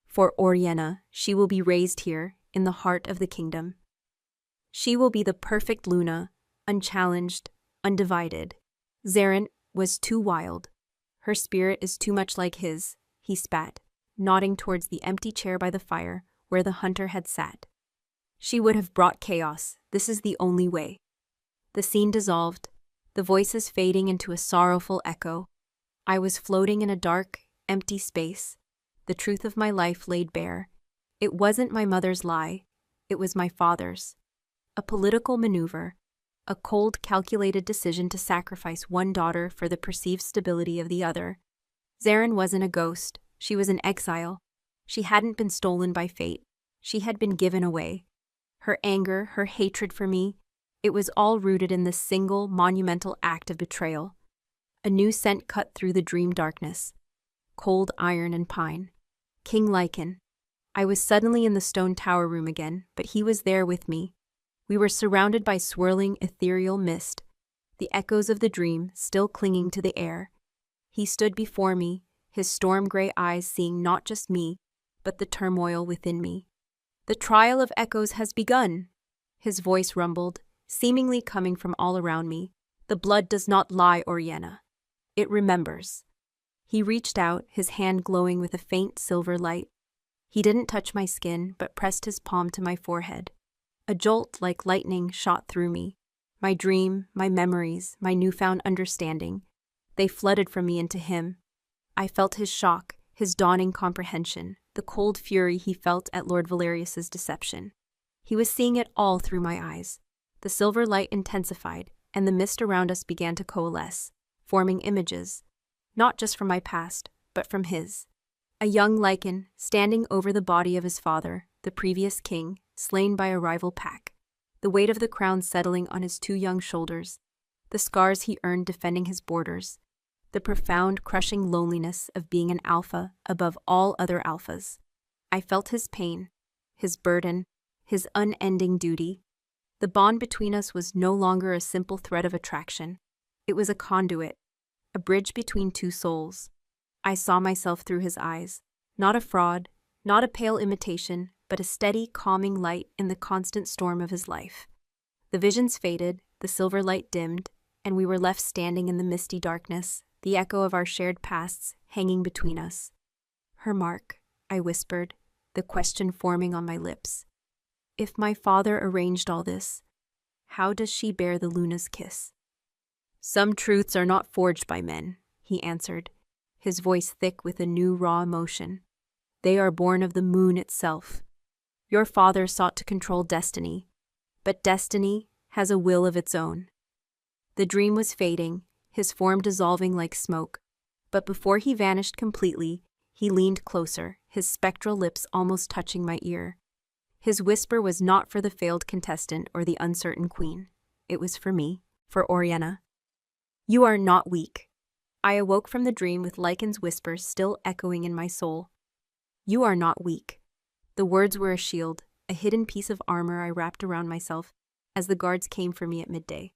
"For Oriana, she will be raised here, in the heart of the kingdom. She will be the perfect Luna, unchallenged, undivided." Zarin was too wild. Her spirit is too much like his, he spat, nodding towards the empty chair by the fire where the hunter had sat. "She would have brought chaos. This is the only way." The scene dissolved, the voices fading into a sorrowful echo. I was floating in a dark, empty space, the truth of my life laid bare. It wasn't my mother's lie, it was my father's. A political maneuver, a cold, calculated decision to sacrifice one daughter for the perceived stability of the other. Zarin wasn't a ghost, she was an exile, She hadn't been stolen by fate. She had been given away. Her anger, her hatred for me, it was all rooted in this single, monumental act of betrayal. A new scent cut through the dream darkness. Cold iron and pine. King Lichen. I was suddenly in the stone tower room again, but he was there with me. We were surrounded by swirling, ethereal mist, the echoes of the dream still clinging to the air. He stood before me, his storm-gray eyes seeing not just me, but the turmoil within me. "The trial of echoes has begun," his voice rumbled, seemingly coming from all around me. "The blood does not lie, Oriana. It remembers." He reached out, his hand glowing with a faint silver light. He didn't touch my skin, but pressed his palm to my forehead. A jolt like lightning shot through me. My dream, my memories, my newfound understanding, they flooded from me into him. I felt his shock, his dawning comprehension, the cold fury he felt at Lord Valerius's deception. He was seeing it all through my eyes. The silver light intensified, and the mist around us began to coalesce, forming images, not just from my past, but from his. A young lichen, standing over the body of his father, the previous king, slain by a rival pack, the weight of the crown settling on his 2 young shoulders, the scars he earned defending his borders, the profound, crushing loneliness of being an alpha above all other alphas. I felt his pain, his burden, his unending duty. The bond between us was no longer a simple thread of attraction. It was a conduit, a bridge between 2 souls. I saw myself through his eyes, not a fraud, not a pale imitation, but a steady, calming light in the constant storm of his life. The visions faded, the silver light dimmed, and we were left standing in the misty darkness, the echo of our shared pasts hanging between us. "Her mark," I whispered, the question forming on my lips. "If my father arranged all this, how does she bear the Luna's kiss?" "Some truths are not forged by men," he answered, his voice thick with a new raw emotion. "They are born of the moon itself. Your father sought to control destiny, but destiny has a will of its own." The dream was fading, his form dissolving like smoke, but before he vanished completely, he leaned closer, his spectral lips almost touching my ear. His whisper was not for the failed contestant or the uncertain queen. It was for me, for Oriana. "You are not weak." I awoke from the dream with Lycan's whisper still echoing in my soul. "You are not weak." The words were a shield, a hidden piece of armor I wrapped around myself as the guards came for me at midday.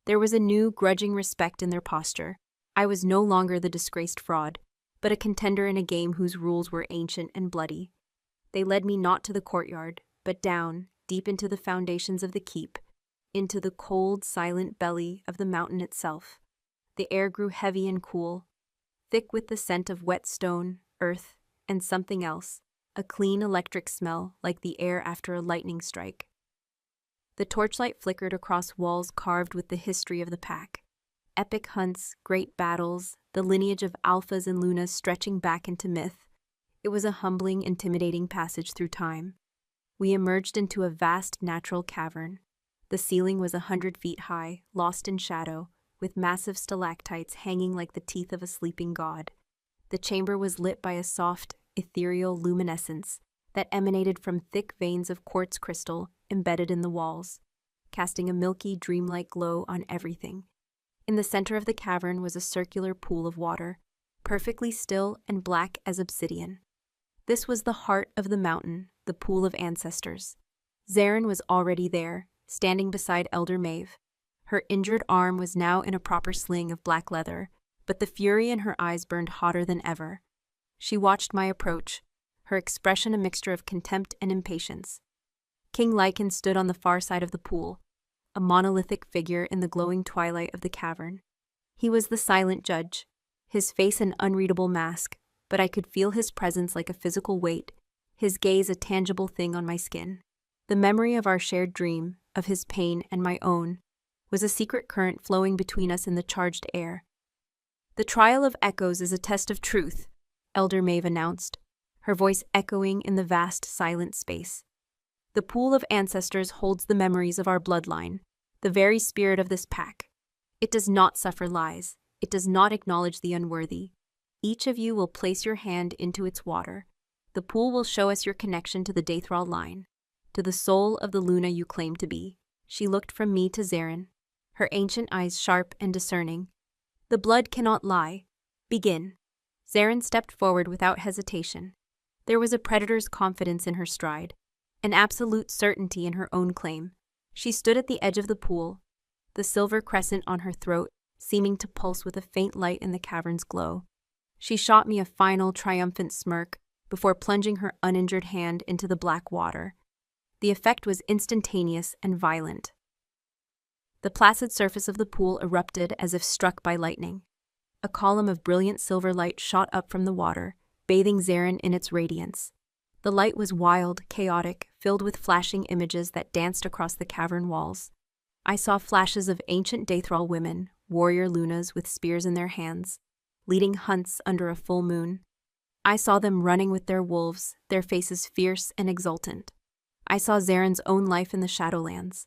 There was a new, grudging respect in their posture. I was no longer the disgraced fraud, but a contender in a game whose rules were ancient and bloody. They led me not to the courtyard, but down, deep into the foundations of the keep, into the cold, silent belly of the mountain itself. The air grew heavy and cool, thick with the scent of wet stone, earth, and something else, a clean electric smell like the air after a lightning strike. The torchlight flickered across walls carved with the history of the pack. Epic hunts, great battles, the lineage of alphas and lunas stretching back into myth. It was a humbling, intimidating passage through time. We emerged into a vast natural cavern. The ceiling was 100 feet high, lost in shadow, with massive stalactites hanging like the teeth of a sleeping god. The chamber was lit by a soft, ethereal luminescence that emanated from thick veins of quartz crystal embedded in the walls, casting a milky, dreamlike glow on everything. In the center of the cavern was a circular pool of water, perfectly still and black as obsidian. This was the heart of the mountain, the pool of ancestors. Zarin was already there, standing beside Elder Maeve. Her injured arm was now in a proper sling of black leather, but the fury in her eyes burned hotter than ever. She watched my approach, her expression a mixture of contempt and impatience. King Lichen stood on the far side of the pool, a monolithic figure in the glowing twilight of the cavern. He was the silent judge, his face an unreadable mask, but I could feel his presence like a physical weight, his gaze a tangible thing on my skin. The memory of our shared dream, of his pain and my own, was a secret current flowing between us in the charged air. "The trial of echoes is a test of truth," Elder Maeve announced, her voice echoing in the vast, silent space. "The pool of ancestors holds the memories of our bloodline, the very spirit of this pack. It does not suffer lies. It does not acknowledge the unworthy. Each of you will place your hand into its water. The pool will show us your connection to the Dathral line, to the soul of the Luna you claim to be. She looked from me to Zarin, her ancient eyes sharp and discerning. The blood cannot lie. Begin. Zarin stepped forward without hesitation. There was a predator's confidence in her stride, an absolute certainty in her own claim. She stood at the edge of the pool, the silver crescent on her throat seeming to pulse with a faint light in the cavern's glow. She shot me a final, triumphant smirk before plunging her uninjured hand into the black water. The effect was instantaneous and violent. The placid surface of the pool erupted as if struck by lightning. A column of brilliant silver light shot up from the water, bathing Zarin in its radiance. The light was wild, chaotic, filled with flashing images that danced across the cavern walls. I saw flashes of ancient Dathral women, warrior Lunas with spears in their hands, leading hunts under a full moon. I saw them running with their wolves, their faces fierce and exultant. I saw Zarin's own life in the Shadowlands,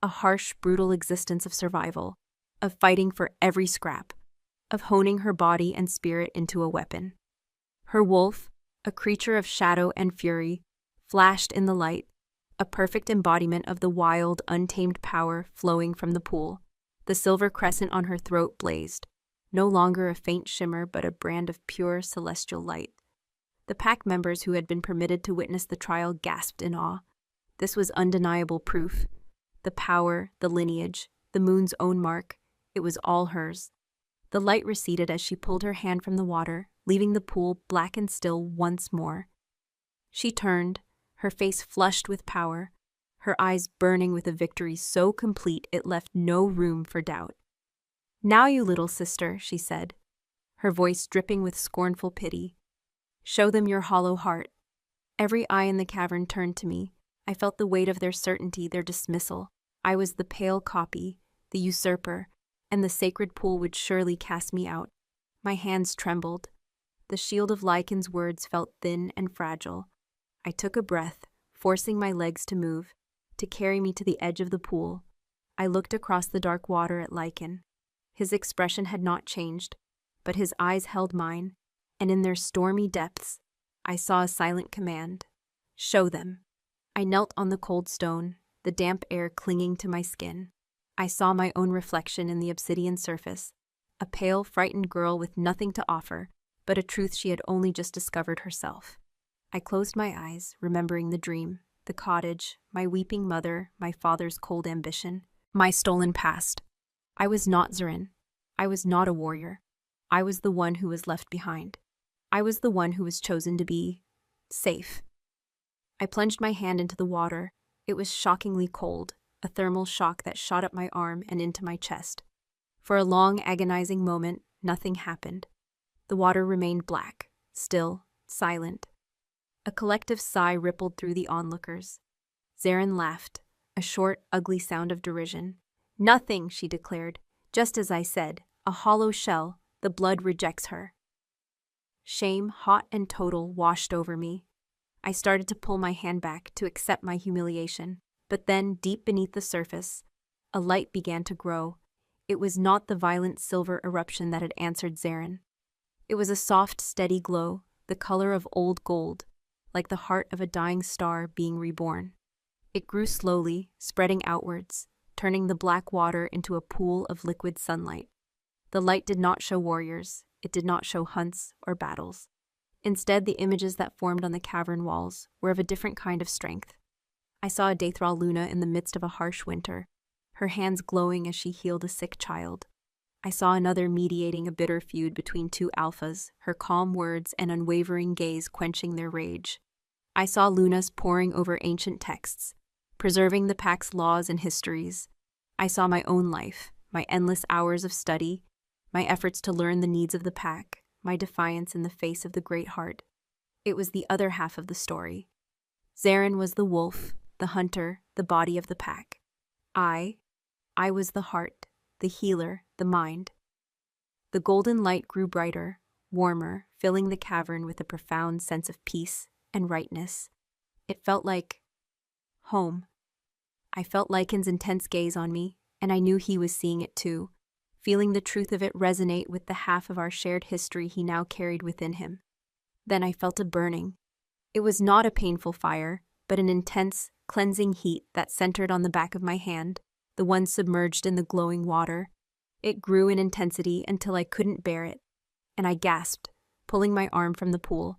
a harsh, brutal existence of survival, of fighting for every scrap, of honing her body and spirit into a weapon. Her wolf, a creature of shadow and fury, flashed in the light, a perfect embodiment of the wild, untamed power flowing from the pool. The silver crescent on her throat blazed, no longer a faint shimmer but a brand of pure celestial light. The pack members who had been permitted to witness the trial gasped in awe. This was undeniable proof. The power, the lineage, the moon's own mark, it was all hers. The light receded as she pulled her hand from the water, leaving the pool black and still once more. She turned, her face flushed with power, her eyes burning with a victory so complete it left no room for doubt. "Now, you little sister," she said, her voice dripping with scornful pity. "Show them your hollow heart." Every eye in the cavern turned to me. I felt the weight of their certainty, their dismissal. I was the pale copy, the usurper, and the sacred pool would surely cast me out. My hands trembled. The shield of Lycan's words felt thin and fragile. I took a breath, forcing my legs to move, to carry me to the edge of the pool. I looked across the dark water at Lycan. His expression had not changed, but his eyes held mine, and in their stormy depths, I saw a silent command. "Show them." I knelt on the cold stone, the damp air clinging to my skin. I saw my own reflection in the obsidian surface, a pale, frightened girl with nothing to offer, but a truth she had only just discovered herself. I closed my eyes, remembering the dream, the cottage, my weeping mother, my father's cold ambition, my stolen past. I was not Zarin. I was not a warrior. I was the one who was left behind. I was the one who was chosen to be safe. I plunged my hand into the water. It was shockingly cold, a thermal shock that shot up my arm and into my chest. For a long, agonizing moment, nothing happened. The water remained black, still, silent. A collective sigh rippled through the onlookers. Zarin laughed, a short, ugly sound of derision. "Nothing," she declared. "Just as I said, a hollow shell. The blood rejects her." Shame, hot and total, washed over me. I started to pull my hand back, to accept my humiliation. But then, deep beneath the surface, a light began to grow. It was not the violent silver eruption that had answered Zarin. It was a soft, steady glow, the color of old gold, like the heart of a dying star being reborn. It grew slowly, spreading outwards, turning the black water into a pool of liquid sunlight. The light did not show warriors. It did not show hunts or battles. Instead, the images that formed on the cavern walls were of a different kind of strength. I saw a Dathral Luna in the midst of a harsh winter, her hands glowing as she healed a sick child. I saw another mediating a bitter feud between two alphas, her calm words and unwavering gaze quenching their rage. I saw Lunas poring over ancient texts, preserving the pack's laws and histories. I saw my own life, my endless hours of study, my efforts to learn the needs of the pack, my defiance in the face of the Great Heart. It was the other half of the story. Zarin was the wolf, the hunter, the body of the pack. I was the heart, the healer, the mind. The golden light grew brighter, warmer, filling the cavern with a profound sense of peace and rightness. It felt like home. I felt Lycan's intense gaze on me, and I knew he was seeing it too, feeling the truth of it resonate with the half of our shared history he now carried within him. Then I felt a burning, It was not a painful fire, but an intense, cleansing heat that centered on the back of my hand, the one submerged in the glowing water. It grew in intensity until I couldn't bear it, and I gasped, pulling my arm from the pool.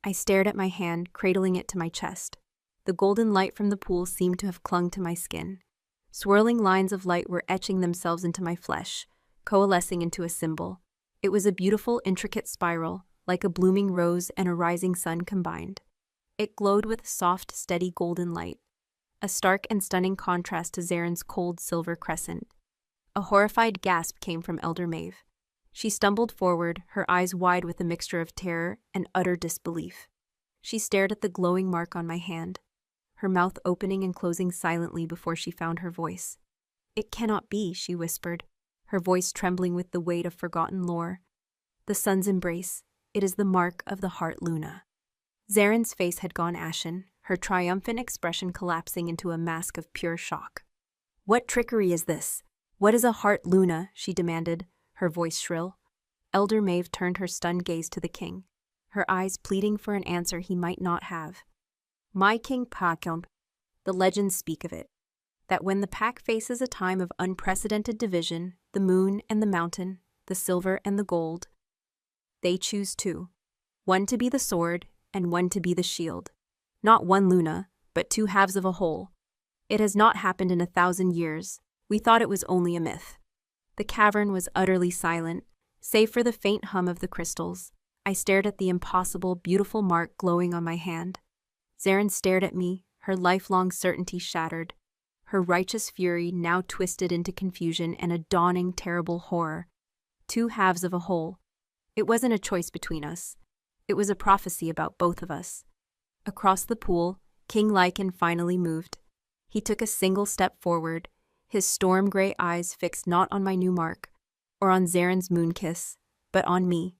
I stared at my hand, cradling it to my chest. The golden light from the pool seemed to have clung to my skin. Swirling lines of light were etching themselves into my flesh, coalescing into a symbol. It was a beautiful, intricate spiral, like a blooming rose and a rising sun combined. It glowed with soft, steady golden light, a stark and stunning contrast to Zaren's cold silver crescent. A horrified gasp came from Elder Maeve. She stumbled forward, her eyes wide with a mixture of terror and utter disbelief. She stared at the glowing mark on my hand, her mouth opening and closing silently before she found her voice. "It cannot be," she whispered, her voice trembling with the weight of forgotten lore. "The sun's embrace. It is the mark of the heart Luna." Zaren's face had gone ashen, her triumphant expression collapsing into a mask of pure shock. "What trickery is this? What is a heart Luna?" she demanded, her voice shrill. Elder Maeve turned her stunned gaze to the king, her eyes pleading for an answer he might not have. "My king Pakom, the legends speak of it, that when the pack faces a time of unprecedented division, the moon and the mountain, the silver and the gold, they choose two, one to be the sword and one to be the shield. Not one Luna, but two halves of a whole. It has not happened in 1,000 years. We thought it was only a myth." The cavern was utterly silent, save for the faint hum of the crystals. I stared at the impossible, beautiful mark glowing on my hand. Zaren stared at me, her lifelong certainty shattered, her righteous fury now twisted into confusion and a dawning, terrible horror. Two halves of a whole. It wasn't a choice between us. It was a prophecy about both of us. Across the pool, King Lycan finally moved. He took a single step forward, his storm-gray eyes fixed not on my new mark, or on Zaren's moon kiss, but on me.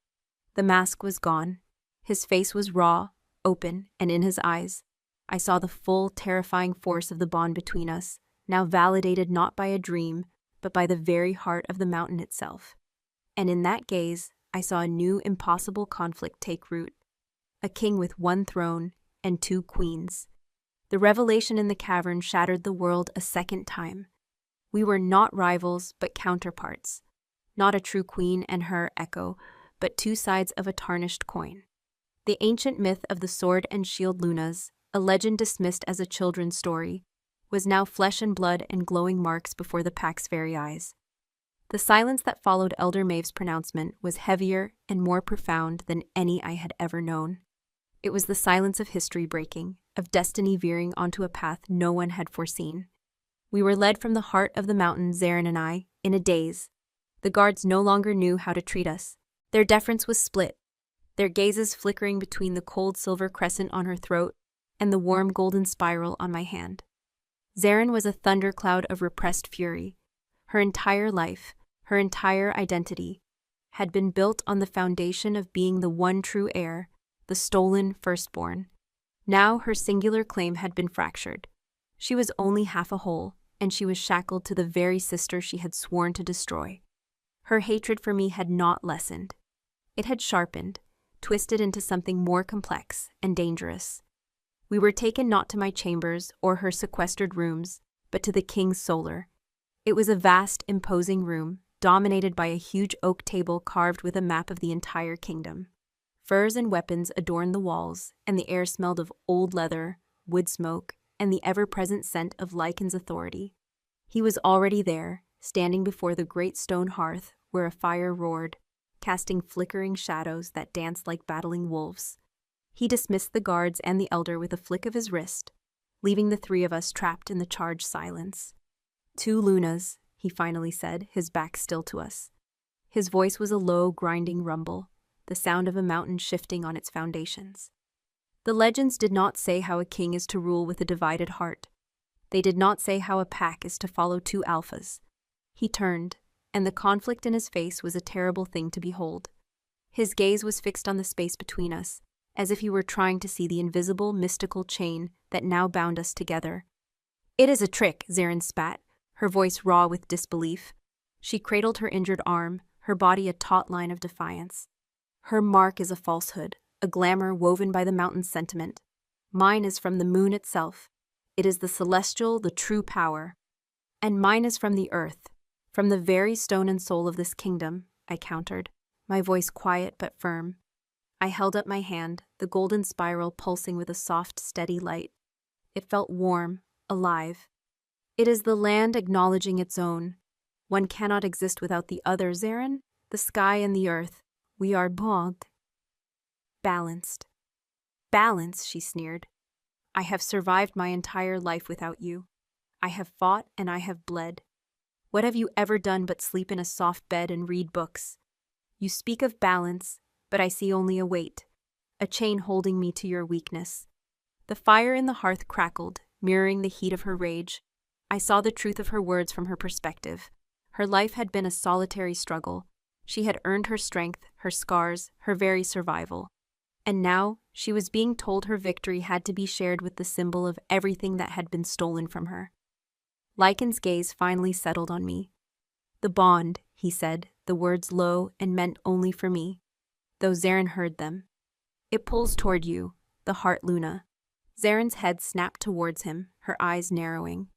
The mask was gone. His face was raw, open, and in his eyes, I saw the full, terrifying force of the bond between us, now validated not by a dream, but by the very heart of the mountain itself. And in that gaze, I saw a new, impossible conflict take root. A king with one throne and two queens. The revelation in the cavern shattered the world a second time. We were not rivals, but counterparts. Not a true queen and her echo, but two sides of a tarnished coin. The ancient myth of the sword and shield Lunas, a legend dismissed as a children's story, was now flesh and blood and glowing marks before the pack's very eyes. The silence that followed Elder Maeve's pronouncement was heavier and more profound than any I had ever known. It was the silence of history breaking, of destiny veering onto a path no one had foreseen. We were led from the heart of the mountain, Zaren and I, in a daze. The guards no longer knew how to treat us. Their deference was split, their gazes flickering between the cold silver crescent on her throat and the warm golden spiral on my hand. Zaren was a thundercloud of repressed fury. Her entire life, her entire identity, had been built on the foundation of being the one true heir, the stolen firstborn. Now her singular claim had been fractured. She was only half a whole, and she was shackled to the very sister she had sworn to destroy. Her hatred for me had not lessened. It had sharpened, twisted into something more complex and dangerous. We were taken not to my chambers or her sequestered rooms, but to the king's solar. It was a vast, imposing room, dominated by a huge oak table carved with a map of the entire kingdom. Furs and weapons adorned the walls, and the air smelled of old leather, wood smoke, and the ever-present scent of Lycan's authority. He was already there, standing before the great stone hearth where a fire roared, casting flickering shadows that danced like battling wolves. He dismissed the guards and the elder with a flick of his wrist, leaving the three of us trapped in the charged silence. "Two Lunas," he finally said, his back still to us. His voice was a low, grinding rumble, the sound of a mountain shifting on its foundations. The legends did not say how a king is to rule with a divided heart. They did not say how a pack is to follow two alphas. He turned, and the conflict in his face was a terrible thing to behold. His gaze was fixed on the space between us, as if he were trying to see the invisible, mystical chain that now bound us together. "It is a trick," Zaren spat, her voice raw with disbelief. She cradled her injured arm, her body a taut line of defiance. "Her mark is a falsehood, a glamour woven by the mountain's sentiment. Mine is from the moon itself. It is the celestial, the true power. And mine is from the earth, from the very stone and soul of this kingdom, I countered, my voice quiet but firm. I held up my hand, the golden spiral pulsing with a soft, steady light. It felt warm, alive. It is the land acknowledging its own. One cannot exist without the other, Zarin. The sky and the earth. We are both balanced. Balance, she sneered. I have survived my entire life without you. I have fought and I have bled. What have you ever done but sleep in a soft bed and read books? You speak of balance, but I see only a weight, a chain holding me to your weakness. The fire in the hearth crackled, mirroring the heat of her rage. I saw the truth of her words from her perspective. Her life had been a solitary struggle. She had earned her strength, her scars, her very survival. And now, she was being told her victory had to be shared with the symbol of everything that had been stolen from her. Lycan's gaze finally settled on me. The bond, he said, the words low and meant only for me, though Zarin heard them. It pulls toward you, the heart Luna. Zarin's head snapped towards him, her eyes narrowing.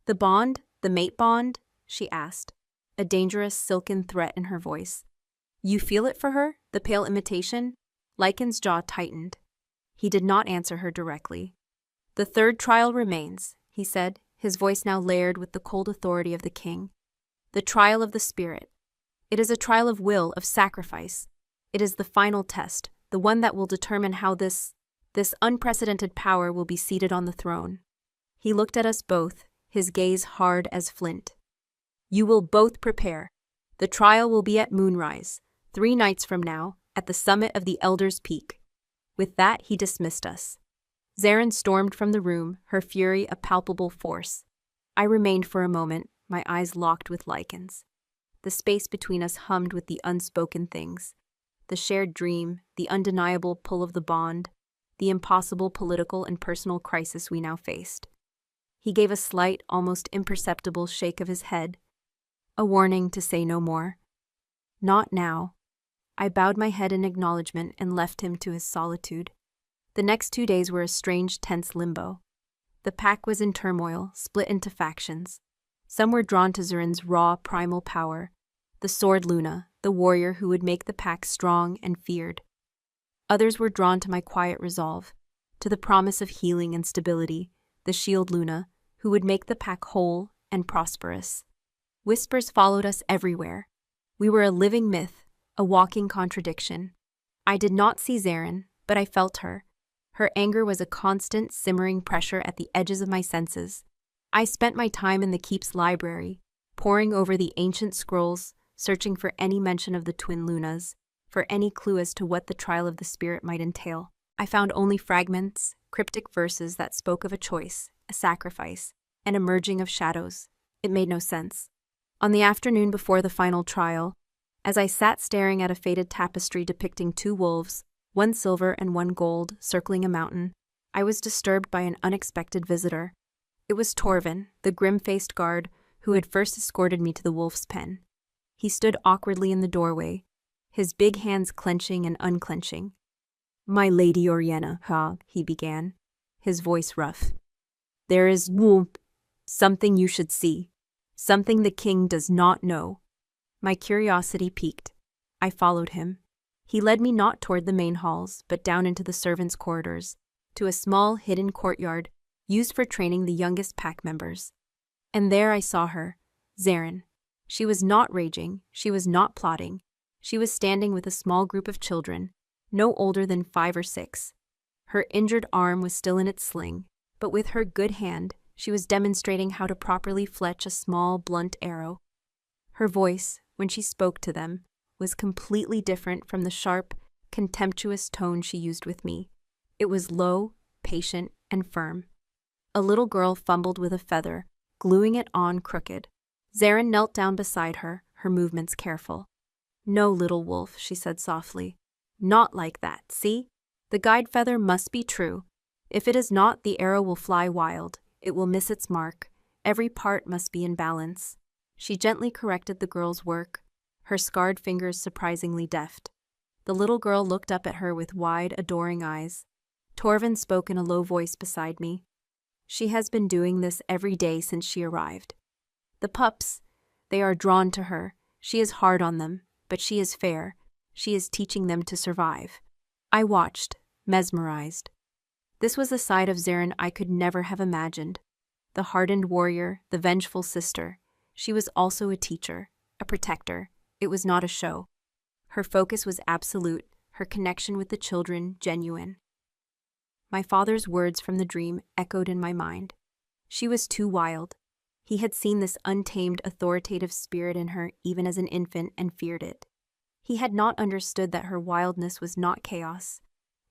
The bond? The mate bond? She asked, a dangerous silken threat in her voice. You feel it for her, the pale imitation? Lycan's jaw tightened. He did not answer her directly. The third trial remains, he said, his voice now layered with the cold authority of the king. The trial of the spirit. It is a trial of will, of sacrifice. It is the final test, the one that will determine how this unprecedented power will be seated on the throne. He looked at us both, his gaze hard as flint. You will both prepare. The trial will be at moonrise, 3 nights from now, at the summit of the Elder's Peak. With that, he dismissed us. Zarin stormed from the room, her fury a palpable force. I remained for a moment, my eyes locked with Lycan's. The space between us hummed with the unspoken things. The shared dream, the undeniable pull of the bond, the impossible political and personal crisis we now faced. He gave a slight, almost imperceptible shake of his head, a warning to say no more. Not now. I bowed my head in acknowledgement and left him to his solitude. The next 2 days were a strange, tense limbo. The pack was in turmoil, split into factions. Some were drawn to Zarin's raw, primal power, the sword Luna, the warrior who would make the pack strong and feared. Others were drawn to my quiet resolve, to the promise of healing and stability, the shield Luna, who would make the pack whole and prosperous. Whispers followed us everywhere. We were a living myth, a walking contradiction. I did not see Zarin, but I felt her. Her anger was a constant, simmering pressure at the edges of my senses. I spent my time in the keep's library, poring over the ancient scrolls, searching for any mention of the twin Lunas, for any clue as to what the trial of the spirit might entail. I found only fragments, cryptic verses that spoke of a choice, a sacrifice, an emerging of shadows. It made no sense. On the afternoon before the final trial, as I sat staring at a faded tapestry depicting 2 wolves, one silver and one gold, circling a mountain, I was disturbed by an unexpected visitor. It was Torvin, the grim-faced guard who had first escorted me to the wolf's pen. He stood awkwardly in the doorway, his big hands clenching and unclenching. "My Lady Oriana, he began, his voice rough. "There is something you should see, something the king does not know." My curiosity piqued. I followed him. He led me not toward the main halls, but down into the servants' corridors, to a small, hidden courtyard used for training the youngest pack members. And there I saw her, Zarin. She was not raging, she was not plotting. She was standing with a small group of children, no older than 5 or 6. Her injured arm was still in its sling, but with her good hand, she was demonstrating how to properly fletch a small, blunt arrow. Her voice, when she spoke to them, was completely different from the sharp, contemptuous tone she used with me. It was low, patient, and firm. A little girl fumbled with a feather, gluing it on crooked. Zarin knelt down beside her, her movements careful. "No, little wolf," she said softly. "Not like that, see? The guide feather must be true. If it is not, the arrow will fly wild. It will miss its mark. Every part must be in balance." She gently corrected the girl's work, her scarred fingers surprisingly deft. The little girl looked up at her with wide, adoring eyes. Torvin spoke in a low voice beside me. She has been doing this every day since she arrived. The pups, they are drawn to her. She is hard on them, but she is fair. She is teaching them to survive. I watched, mesmerized. This was a side of Zarin I could never have imagined. The hardened warrior, the vengeful sister. She was also a teacher, a protector. It was not a show. Her focus was absolute, her connection with the children genuine. My father's words from the dream echoed in my mind. She was too wild. He had seen this untamed, authoritative spirit in her even as an infant and feared it. He had not understood that her wildness was not chaos.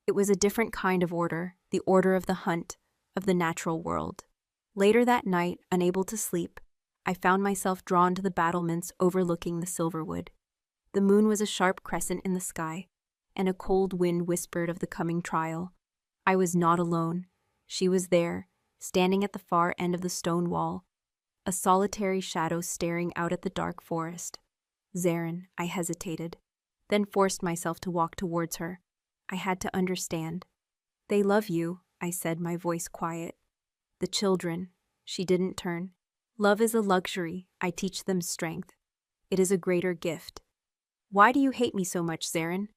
It was a different kind of order, the order of the hunt, of the natural world. Later that night, unable to sleep, I found myself drawn to the battlements overlooking the Silverwood. The moon was a sharp crescent in the sky, and a cold wind whispered of the coming trial. I was not alone. She was there, standing at the far end of the stone wall, a solitary shadow staring out at the dark forest. Zarin, I hesitated, then forced myself to walk towards her. I had to understand. They love you, I said, my voice quiet. The children. She didn't turn. Love is a luxury. I teach them strength. It is a greater gift. Why do you hate me so much, Zarin?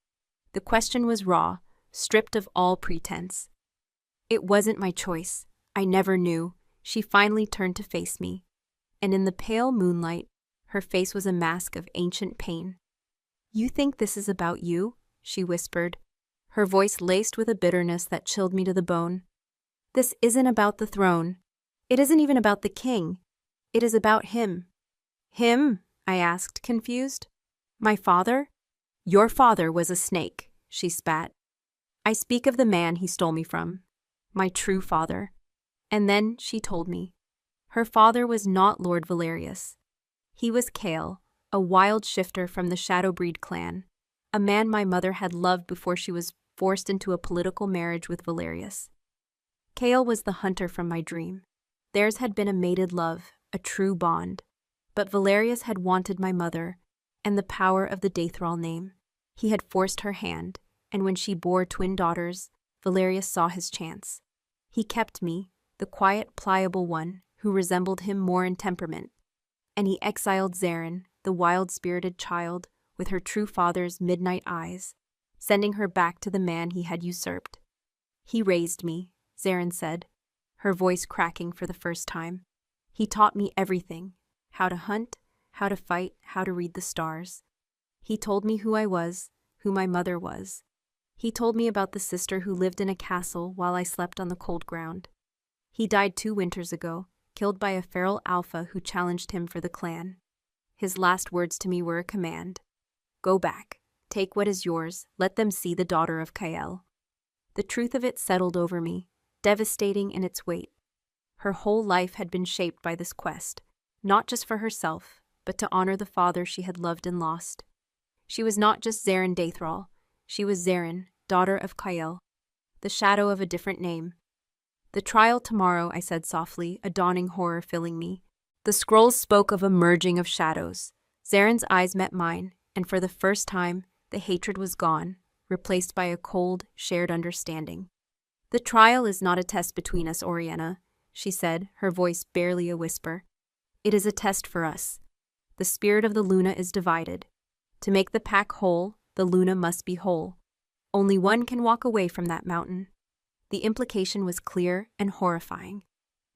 The question was raw, stripped of all pretense. It wasn't my choice. I never knew. She finally turned to face me, and in the pale moonlight, her face was a mask of ancient pain. You think this is about you? She whispered, her voice laced with a bitterness that chilled me to the bone. This isn't about the throne. It isn't even about the king. It is about him. Him? I asked, confused. My father? Your father was a snake, she spat. I speak of the man he stole me from. My true father. And then she told me. Her father was not Lord Valerius. He was Kale, a wild shifter from the Shadowbreed clan, a man my mother had loved before she was forced into a political marriage with Valerius. Kale was the hunter from my dream. Theirs had been a mated love, a true bond. But Valerius had wanted my mother, and the power of the Daethral name. He had forced her hand, and when she bore twin daughters, Valerius saw his chance. He kept me, the quiet, pliable one, who resembled him more in temperament, and he exiled Zarin, the wild-spirited child, with her true father's midnight eyes, sending her back to the man he had usurped. He raised me, Zarin said, her voice cracking for the first time. He taught me everything, how to hunt, how to fight, how to read the stars. He told me who I was, who my mother was. He told me about the sister who lived in a castle while I slept on the cold ground. He died 2 winters ago, killed by a feral alpha who challenged him for the clan. His last words to me were a command. Go back, take what is yours, let them see the daughter of Kael. The truth of it settled over me, devastating in its weight. Her whole life had been shaped by this quest, not just for herself, but to honor the father she had loved and lost. She was not just Zarin Daethral, she was Zarin, daughter of Kael, the shadow of a different name. The trial tomorrow, I said softly, a dawning horror filling me. The scrolls spoke of a merging of shadows. Zarin's eyes met mine, and for the first time, the hatred was gone, replaced by a cold, shared understanding. The trial is not a test between us, Oriana, she said, her voice barely a whisper. It is a test for us. The spirit of the Luna is divided. To make the pack whole, the Luna must be whole. Only one can walk away from that mountain. The implication was clear and horrifying.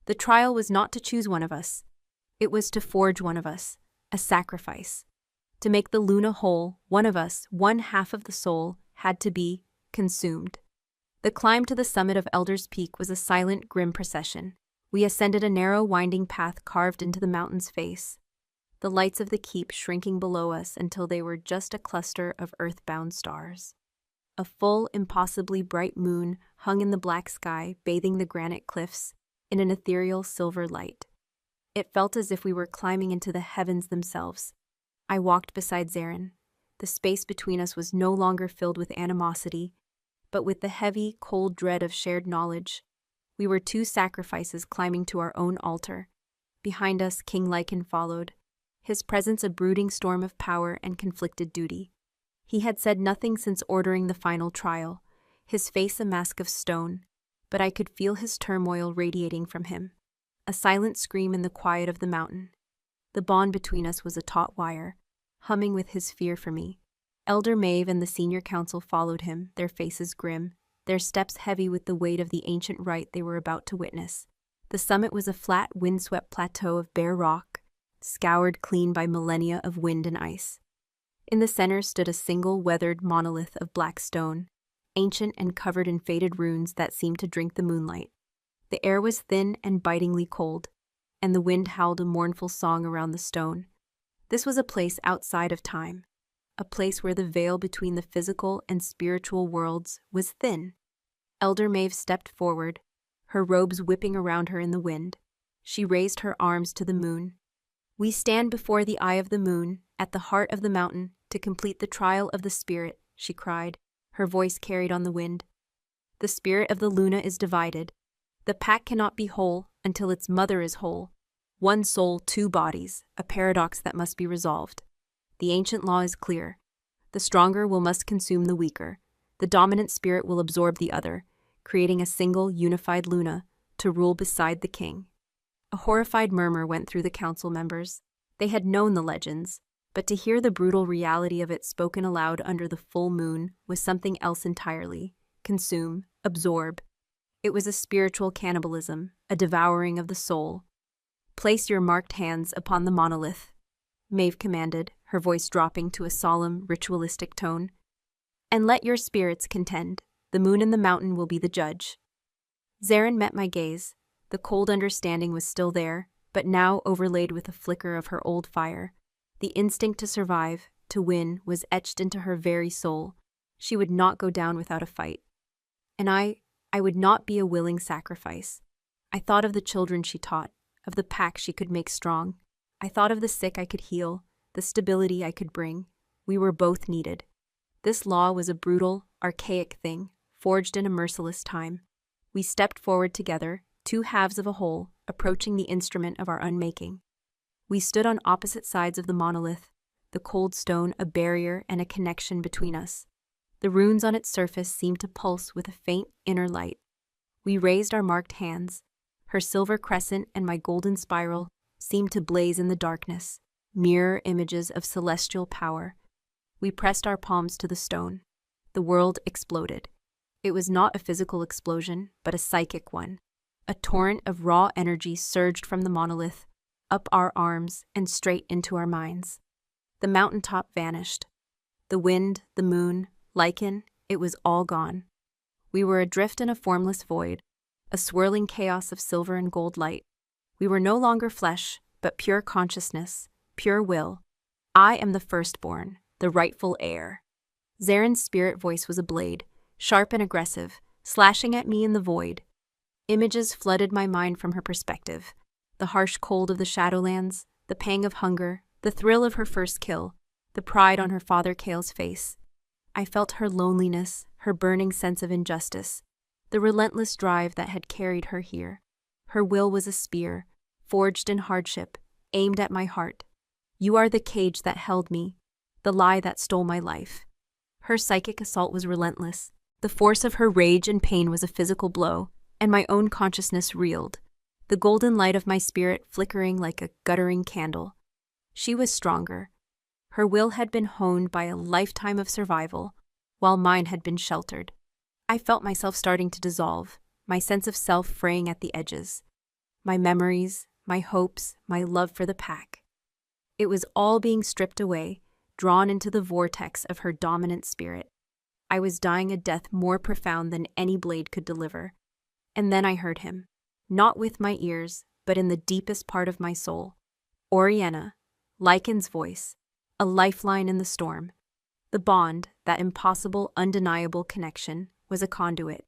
The trial was not to choose one of us. It was to forge one of us, a sacrifice. To make the Luna whole, one of us, one half of the soul, had to be consumed. The climb to the summit of Elder's Peak was a silent, grim procession. We ascended a narrow, winding path carved into the mountain's face, the lights of the keep shrinking below us until they were just a cluster of earthbound stars. A full, impossibly bright moon hung in the black sky, bathing the granite cliffs in an ethereal silver light. It felt as if we were climbing into the heavens themselves. I walked beside Zarin. The space between us was no longer filled with animosity, but with the heavy, cold dread of shared knowledge. We were 2 sacrifices climbing to our own altar. Behind us, King Lycan followed, his presence a brooding storm of power and conflicted duty. He had said nothing since ordering the final trial, his face a mask of stone, but I could feel his turmoil radiating from him. A silent scream in the quiet of the mountain. The bond between us was a taut wire, humming with his fear for me. Elder Maeve and the senior council followed him, their faces grim, their steps heavy with the weight of the ancient rite they were about to witness. The summit was a flat, windswept plateau of bare rock, scoured clean by millennia of wind and ice. In the center stood a single weathered monolith of black stone, ancient and covered in faded runes that seemed to drink the moonlight. The air was thin and bitingly cold, and the wind howled a mournful song around the stone. This was a place outside of time, a place where the veil between the physical and spiritual worlds was thin. Elder Maeve stepped forward, her robes whipping around her in the wind. She raised her arms to the moon. "We stand before the eye of the moon, at the heart of the mountain, to complete the trial of the spirit," she cried, her voice carried on the wind. "The spirit of the Luna is divided. The pack cannot be whole until its mother is whole. One soul, two bodies, a paradox that must be resolved. The ancient law is clear. The stronger must consume the weaker. The dominant spirit will absorb the other, creating a single, unified Luna to rule beside the king." A horrified murmur went through the council members. They had known the legends, but to hear the brutal reality of it spoken aloud under the full moon was something else entirely. Consume, absorb. It was a spiritual cannibalism, a devouring of the soul. "Place your marked hands upon the monolith," Maeve commanded, her voice dropping to a solemn, ritualistic tone. "And let your spirits contend. The moon and the mountain will be the judge." Zarin met my gaze. The cold understanding was still there, but now overlaid with a flicker of her old fire. The instinct to survive, to win, was etched into her very soul. She would not go down without a fight. And I would not be a willing sacrifice. I thought of the children she taught, of the pack she could make strong. I thought of the sick I could heal, the stability I could bring. We were both needed. This law was a brutal, archaic thing, forged in a merciless time. We stepped forward together, two halves of a whole, approaching the instrument of our unmaking. We stood on opposite sides of the monolith, the cold stone a barrier and a connection between us. The runes on its surface seemed to pulse with a faint inner light. We raised our marked hands. Her silver crescent and my golden spiral seemed to blaze in the darkness, mirror images of celestial power. We pressed our palms to the stone. The world exploded. It was not a physical explosion, but a psychic one. A torrent of raw energy surged from the monolith, up our arms and straight into our minds. The mountaintop vanished. The wind, the moon, lichen, it was all gone. We were adrift in a formless void, a swirling chaos of silver and gold light. We were no longer flesh, but pure consciousness, pure will. I am the firstborn, the rightful heir. Zarin's spirit voice was a blade, sharp and aggressive, slashing at me in the void. Images flooded my mind from her perspective. The harsh cold of the Shadowlands, the pang of hunger, the thrill of her first kill, the pride on her father Kale's face. I felt her loneliness, her burning sense of injustice, the relentless drive that had carried her here. Her will was a spear, forged in hardship, aimed at my heart. "You are the cage that held me, the lie that stole my life." Her psychic assault was relentless. The force of her rage and pain was a physical blow, and my own consciousness reeled, the golden light of my spirit flickering like a guttering candle. She was stronger. Her will had been honed by a lifetime of survival, while mine had been sheltered. I felt myself starting to dissolve, my sense of self fraying at the edges. My memories, my hopes, my love for the pack. It was all being stripped away, drawn into the vortex of her dominant spirit. I was dying a death more profound than any blade could deliver. And then I heard him, not with my ears, but in the deepest part of my soul. Oriana, Lycan's voice, a lifeline in the storm. The bond, that impossible, undeniable connection, was a conduit.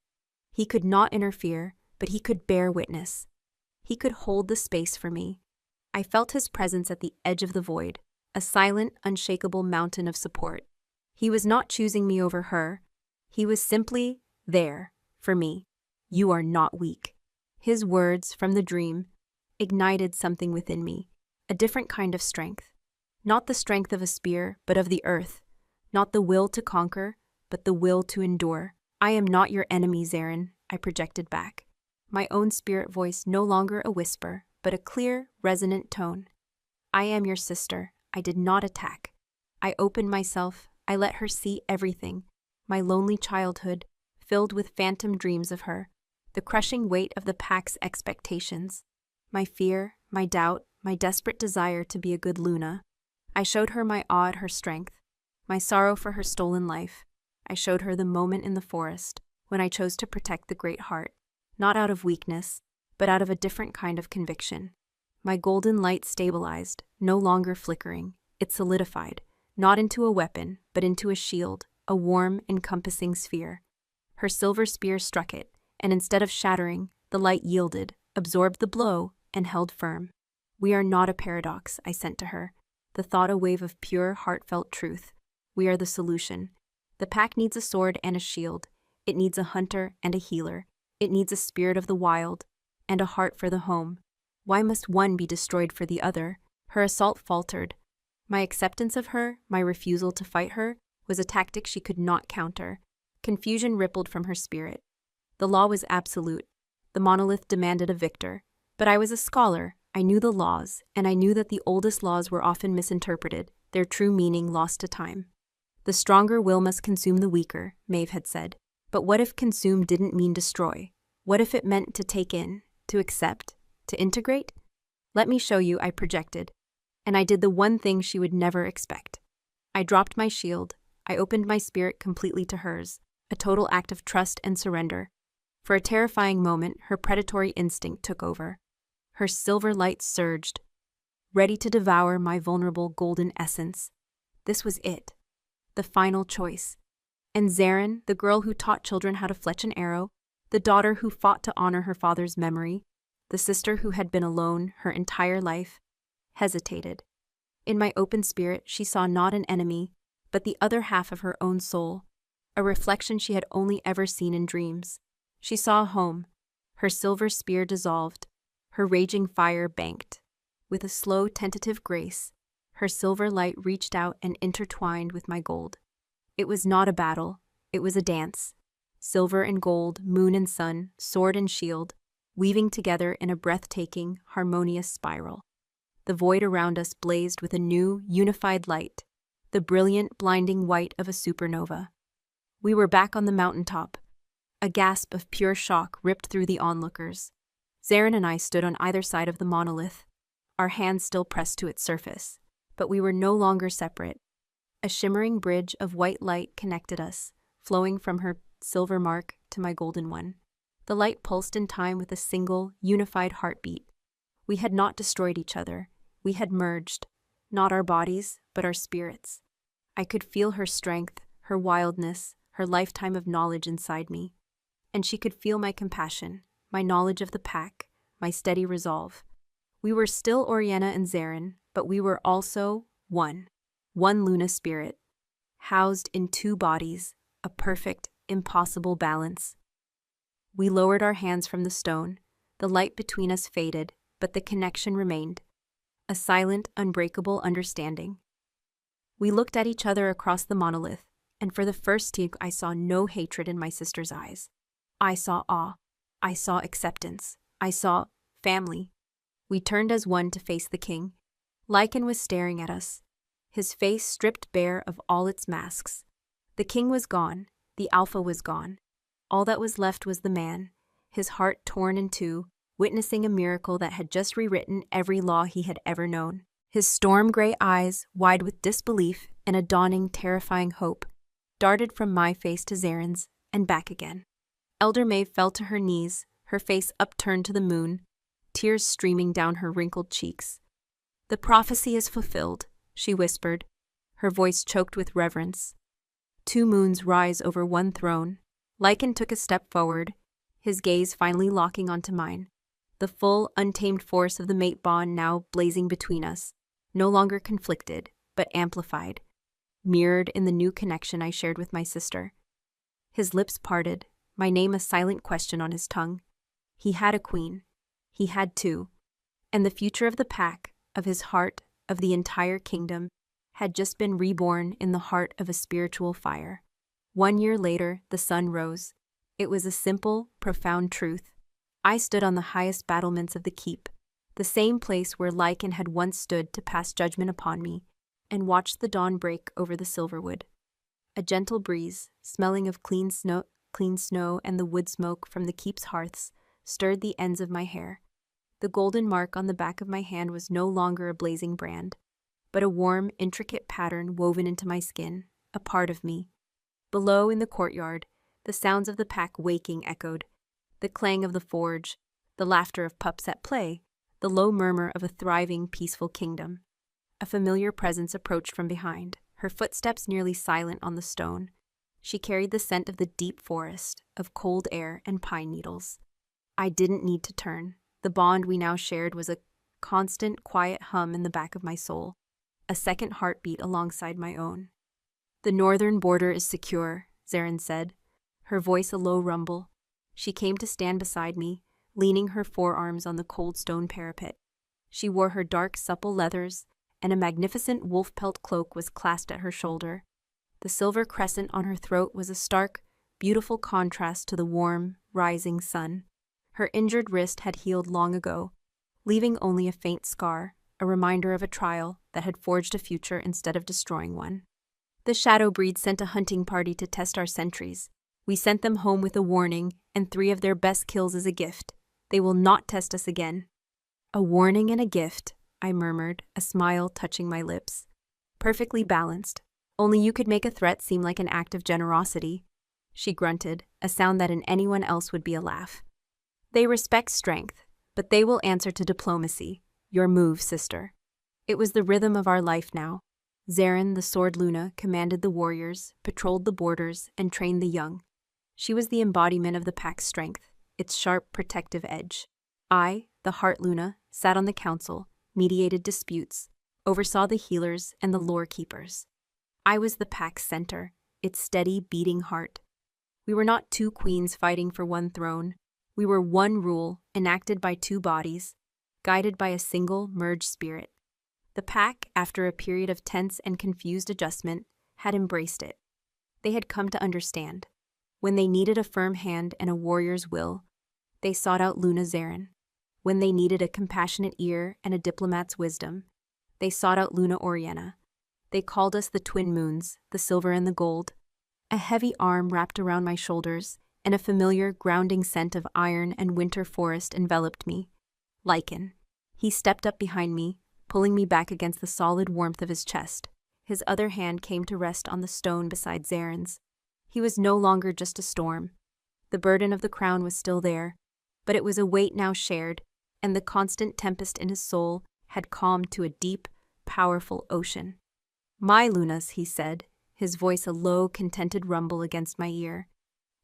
He could not interfere, but he could bear witness. He could hold the space for me. I felt his presence at the edge of the void, a silent, unshakable mountain of support. He was not choosing me over her. He was simply there, for me. "You are not weak." His words, from the dream, ignited something within me, a different kind of strength. Not the strength of a spear, but of the earth. Not the will to conquer, but the will to endure. I am not your enemy, Zarin, I projected back. My own spirit voice no longer a whisper, but a clear, resonant tone. I am your sister. I did not attack. I opened myself. I let her see everything. My lonely childhood, filled with phantom dreams of her. The crushing weight of the pack's expectations. My fear, my doubt, my desperate desire to be a good Luna. I showed her my awe at her strength, my sorrow for her stolen life. I showed her the moment in the forest when I chose to protect the great heart, not out of weakness, but out of a different kind of conviction. My golden light stabilized, no longer flickering. It solidified, not into a weapon, but into a shield, a warm, encompassing sphere. Her silver spear struck it, and instead of shattering, the light yielded, absorbed the blow, and held firm. We are not a paradox, I sent to her, the thought a wave of pure, heartfelt truth. We are the solution. The pack needs a sword and a shield. It needs a hunter and a healer. It needs a spirit of the wild and a heart for the home. Why must one be destroyed for the other? Her assault faltered. My acceptance of her, my refusal to fight her, was a tactic she could not counter. Confusion rippled from her spirit. The law was absolute. The monolith demanded a victor. But I was a scholar. I knew the laws, and I knew that the oldest laws were often misinterpreted, their true meaning lost to time. The stronger will must consume the weaker, Maeve had said. But what if consume didn't mean destroy? What if it meant to take in, to accept, to integrate? Let me show you, I projected. And I did the one thing she would never expect. I dropped my shield. I opened my spirit completely to hers, a total act of trust and surrender. For a terrifying moment, her predatory instinct took over. Her silver light surged, ready to devour my vulnerable golden essence. This was it, the final choice. And Zarin, the girl who taught children how to fletch an arrow, the daughter who fought to honor her father's memory, the sister who had been alone her entire life, hesitated. In my open spirit, she saw not an enemy, but the other half of her own soul, a reflection she had only ever seen in dreams. She saw a home, her silver spear dissolved, her raging fire banked. With a slow, tentative grace, her silver light reached out and intertwined with my gold. It was not a battle, it was a dance. Silver and gold, moon and sun, sword and shield, weaving together in a breathtaking, harmonious spiral. The void around us blazed with a new, unified light, the brilliant, blinding white of a supernova. We were back on the mountaintop. A gasp of pure shock ripped through the onlookers. Zarin and I stood on either side of the monolith, our hands still pressed to its surface, but we were no longer separate. A shimmering bridge of white light connected us, flowing from her silver mark to my golden one. The light pulsed in time with a single, unified heartbeat. We had not destroyed each other. We had merged, not our bodies, but our spirits. I could feel her strength, her wildness, her lifetime of knowledge inside me. And she could feel my compassion, my knowledge of the pack, my steady resolve. We were still Oriana and Zarin, but we were also one Luna spirit, housed in two bodies, a perfect, impossible balance. We lowered our hands from the stone. The light between us faded, but the connection remained. A silent, unbreakable understanding. We looked at each other across the monolith, and for the first time I saw no hatred in my sister's eyes. I saw awe. I saw acceptance. I saw family. We turned as one to face the king. Lycan was staring at us, his face stripped bare of all its masks. The king was gone. The alpha was gone. All that was left was the man, his heart torn in two, witnessing a miracle that had just rewritten every law he had ever known. His storm-gray eyes, wide with disbelief and a dawning, terrifying hope, darted from my face to Zarin's and back again. Elder Maeve fell to her knees, her face upturned to the moon, tears streaming down her wrinkled cheeks. "The prophecy is fulfilled," she whispered, her voice choked with reverence. Two moons rise over one throne. Lycan took a step forward, his gaze finally locking onto mine. The full, untamed force of the mate bond now blazing between us, no longer conflicted, but amplified, mirrored in the new connection I shared with my sister. His lips parted, my name a silent question on his tongue. He had a queen. He had two. And the future of the pack, of his heart, of the entire kingdom, had just been reborn in the heart of a spiritual fire. 1 year later, the sun rose. It was a simple, profound truth. I stood on the highest battlements of the keep, the same place where Lycan had once stood to pass judgment upon me, and watched the dawn break over the silverwood. A gentle breeze, smelling of clean snow and the wood smoke from the keep's hearths, stirred the ends of my hair. The golden mark on the back of my hand was no longer a blazing brand, but a warm, intricate pattern woven into my skin, a part of me. Below in the courtyard, the sounds of the pack waking echoed, the clang of the forge, the laughter of pups at play, the low murmur of a thriving, peaceful kingdom. A familiar presence approached from behind, her footsteps nearly silent on the stone. She carried the scent of the deep forest, of cold air and pine needles. I didn't need to turn. The bond we now shared was a constant, quiet hum in the back of my soul, a second heartbeat alongside my own. "The northern border is secure," Zarin said, her voice a low rumble. She came to stand beside me, leaning her forearms on the cold stone parapet. She wore her dark, supple leathers, and a magnificent wolf-pelt cloak was clasped at her shoulder. The silver crescent on her throat was a stark, beautiful contrast to the warm, rising sun. Her injured wrist had healed long ago, leaving only a faint scar, a reminder of a trial that had forged a future instead of destroying one. The shadow breed sent a hunting party to test our sentries. We sent them home with a warning and 3 of their best kills as a gift. They will not test us again. "A warning and a gift," I murmured, a smile touching my lips. "Perfectly balanced. Only you could make a threat seem like an act of generosity." She grunted, a sound that in anyone else would be a laugh. "They respect strength, but they will answer to diplomacy. Your move, sister." It was the rhythm of our life now. Zarin, the Sword Luna, commanded the warriors, patrolled the borders, and trained the young. She was the embodiment of the pack's strength, its sharp, protective edge. I, the Heart Luna, sat on the council, mediated disputes, oversaw the healers and the lore keepers. I was the pack's center, its steady, beating heart. We were not 2 queens fighting for one throne. We were one rule, enacted by 2 bodies, guided by a single, merged spirit. The pack, after a period of tense and confused adjustment, had embraced it. They had come to understand. When they needed a firm hand and a warrior's will, they sought out Luna Zarin. When they needed a compassionate ear and a diplomat's wisdom, they sought out Luna Oriana. They called us the Twin Moons, the silver and the gold. A heavy arm wrapped around my shoulders, and a familiar, grounding scent of iron and winter forest enveloped me. Lycan. He stepped up behind me, pulling me back against the solid warmth of his chest. His other hand came to rest on the stone beside Zarin's. He was no longer just a storm. The burden of the crown was still there, but it was a weight now shared, and the constant tempest in his soul had calmed to a deep, powerful ocean. "My Lunas," he said, his voice a low, contented rumble against my ear.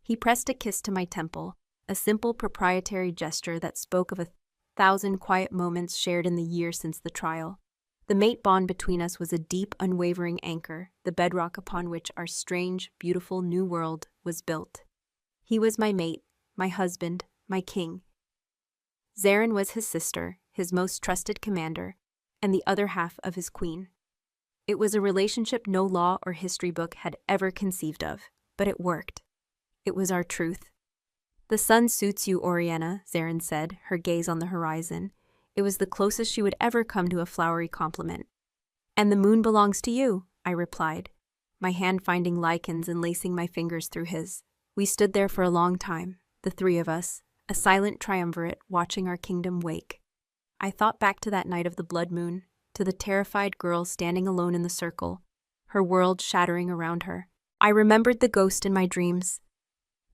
He pressed a kiss to my temple, a simple proprietary gesture that spoke of 1,000 quiet moments shared in the year since the trial. The mate bond between us was a deep, unwavering anchor, the bedrock upon which our strange, beautiful new world was built. He was my mate, my husband, my king. Zarin was his sister, his most trusted commander, and the other half of his queen. It was a relationship no law or history book had ever conceived of, but it worked. It was our truth. "The sun suits you, Oriana," Zarin said, her gaze on the horizon. It was the closest she would ever come to a flowery compliment. "And the moon belongs to you," I replied, my hand finding Lycan's and lacing my fingers through his. We stood there for a long time, the 3 of us, a silent triumvirate watching our kingdom wake. I thought back to that night of the blood moon, to the terrified girl standing alone in the circle, her world shattering around her. I remembered the ghost in my dreams,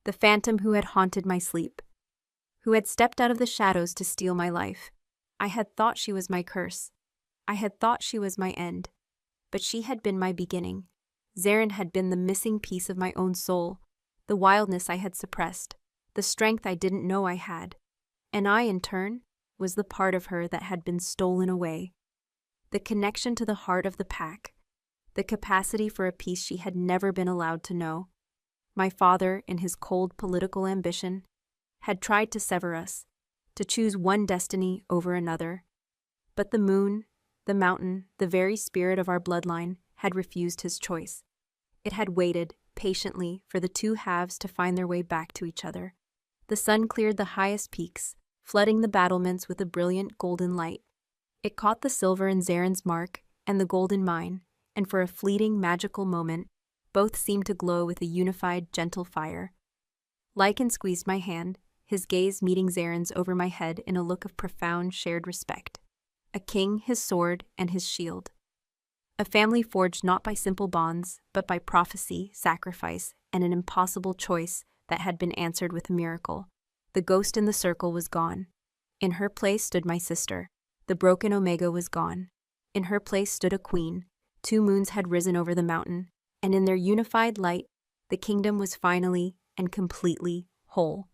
the phantom who had haunted my sleep, who had stepped out of the shadows to steal my life. I had thought she was my curse. I had thought she was my end. But she had been my beginning. Zarin had been the missing piece of my own soul, the wildness I had suppressed, the strength I didn't know I had. And I, in turn, was the part of her that had been stolen away. The connection to the heart of the pack, the capacity for a peace she had never been allowed to know. My father, in his cold political ambition, had tried to sever us, to choose one destiny over another. But the moon, the mountain, the very spirit of our bloodline had refused his choice. It had waited, patiently for the two halves to find their way back to each other. The sun cleared the highest peaks, flooding the battlements with a brilliant golden light. It caught the silver in Zaren's mark and the gold in mine, and for a fleeting, magical moment, both seemed to glow with a unified, gentle fire. Lycan squeezed my hand, his gaze meeting Zaren's over my head in a look of profound, shared respect. A king, his sword, and his shield. A family forged not by simple bonds, but by prophecy, sacrifice, and an impossible choice that had been answered with a miracle. The ghost in the circle was gone. In her place stood my sister. The broken Omega was gone. In her place stood a queen. 2 moons had risen over the mountain, and in their unified light, the kingdom was finally and completely whole.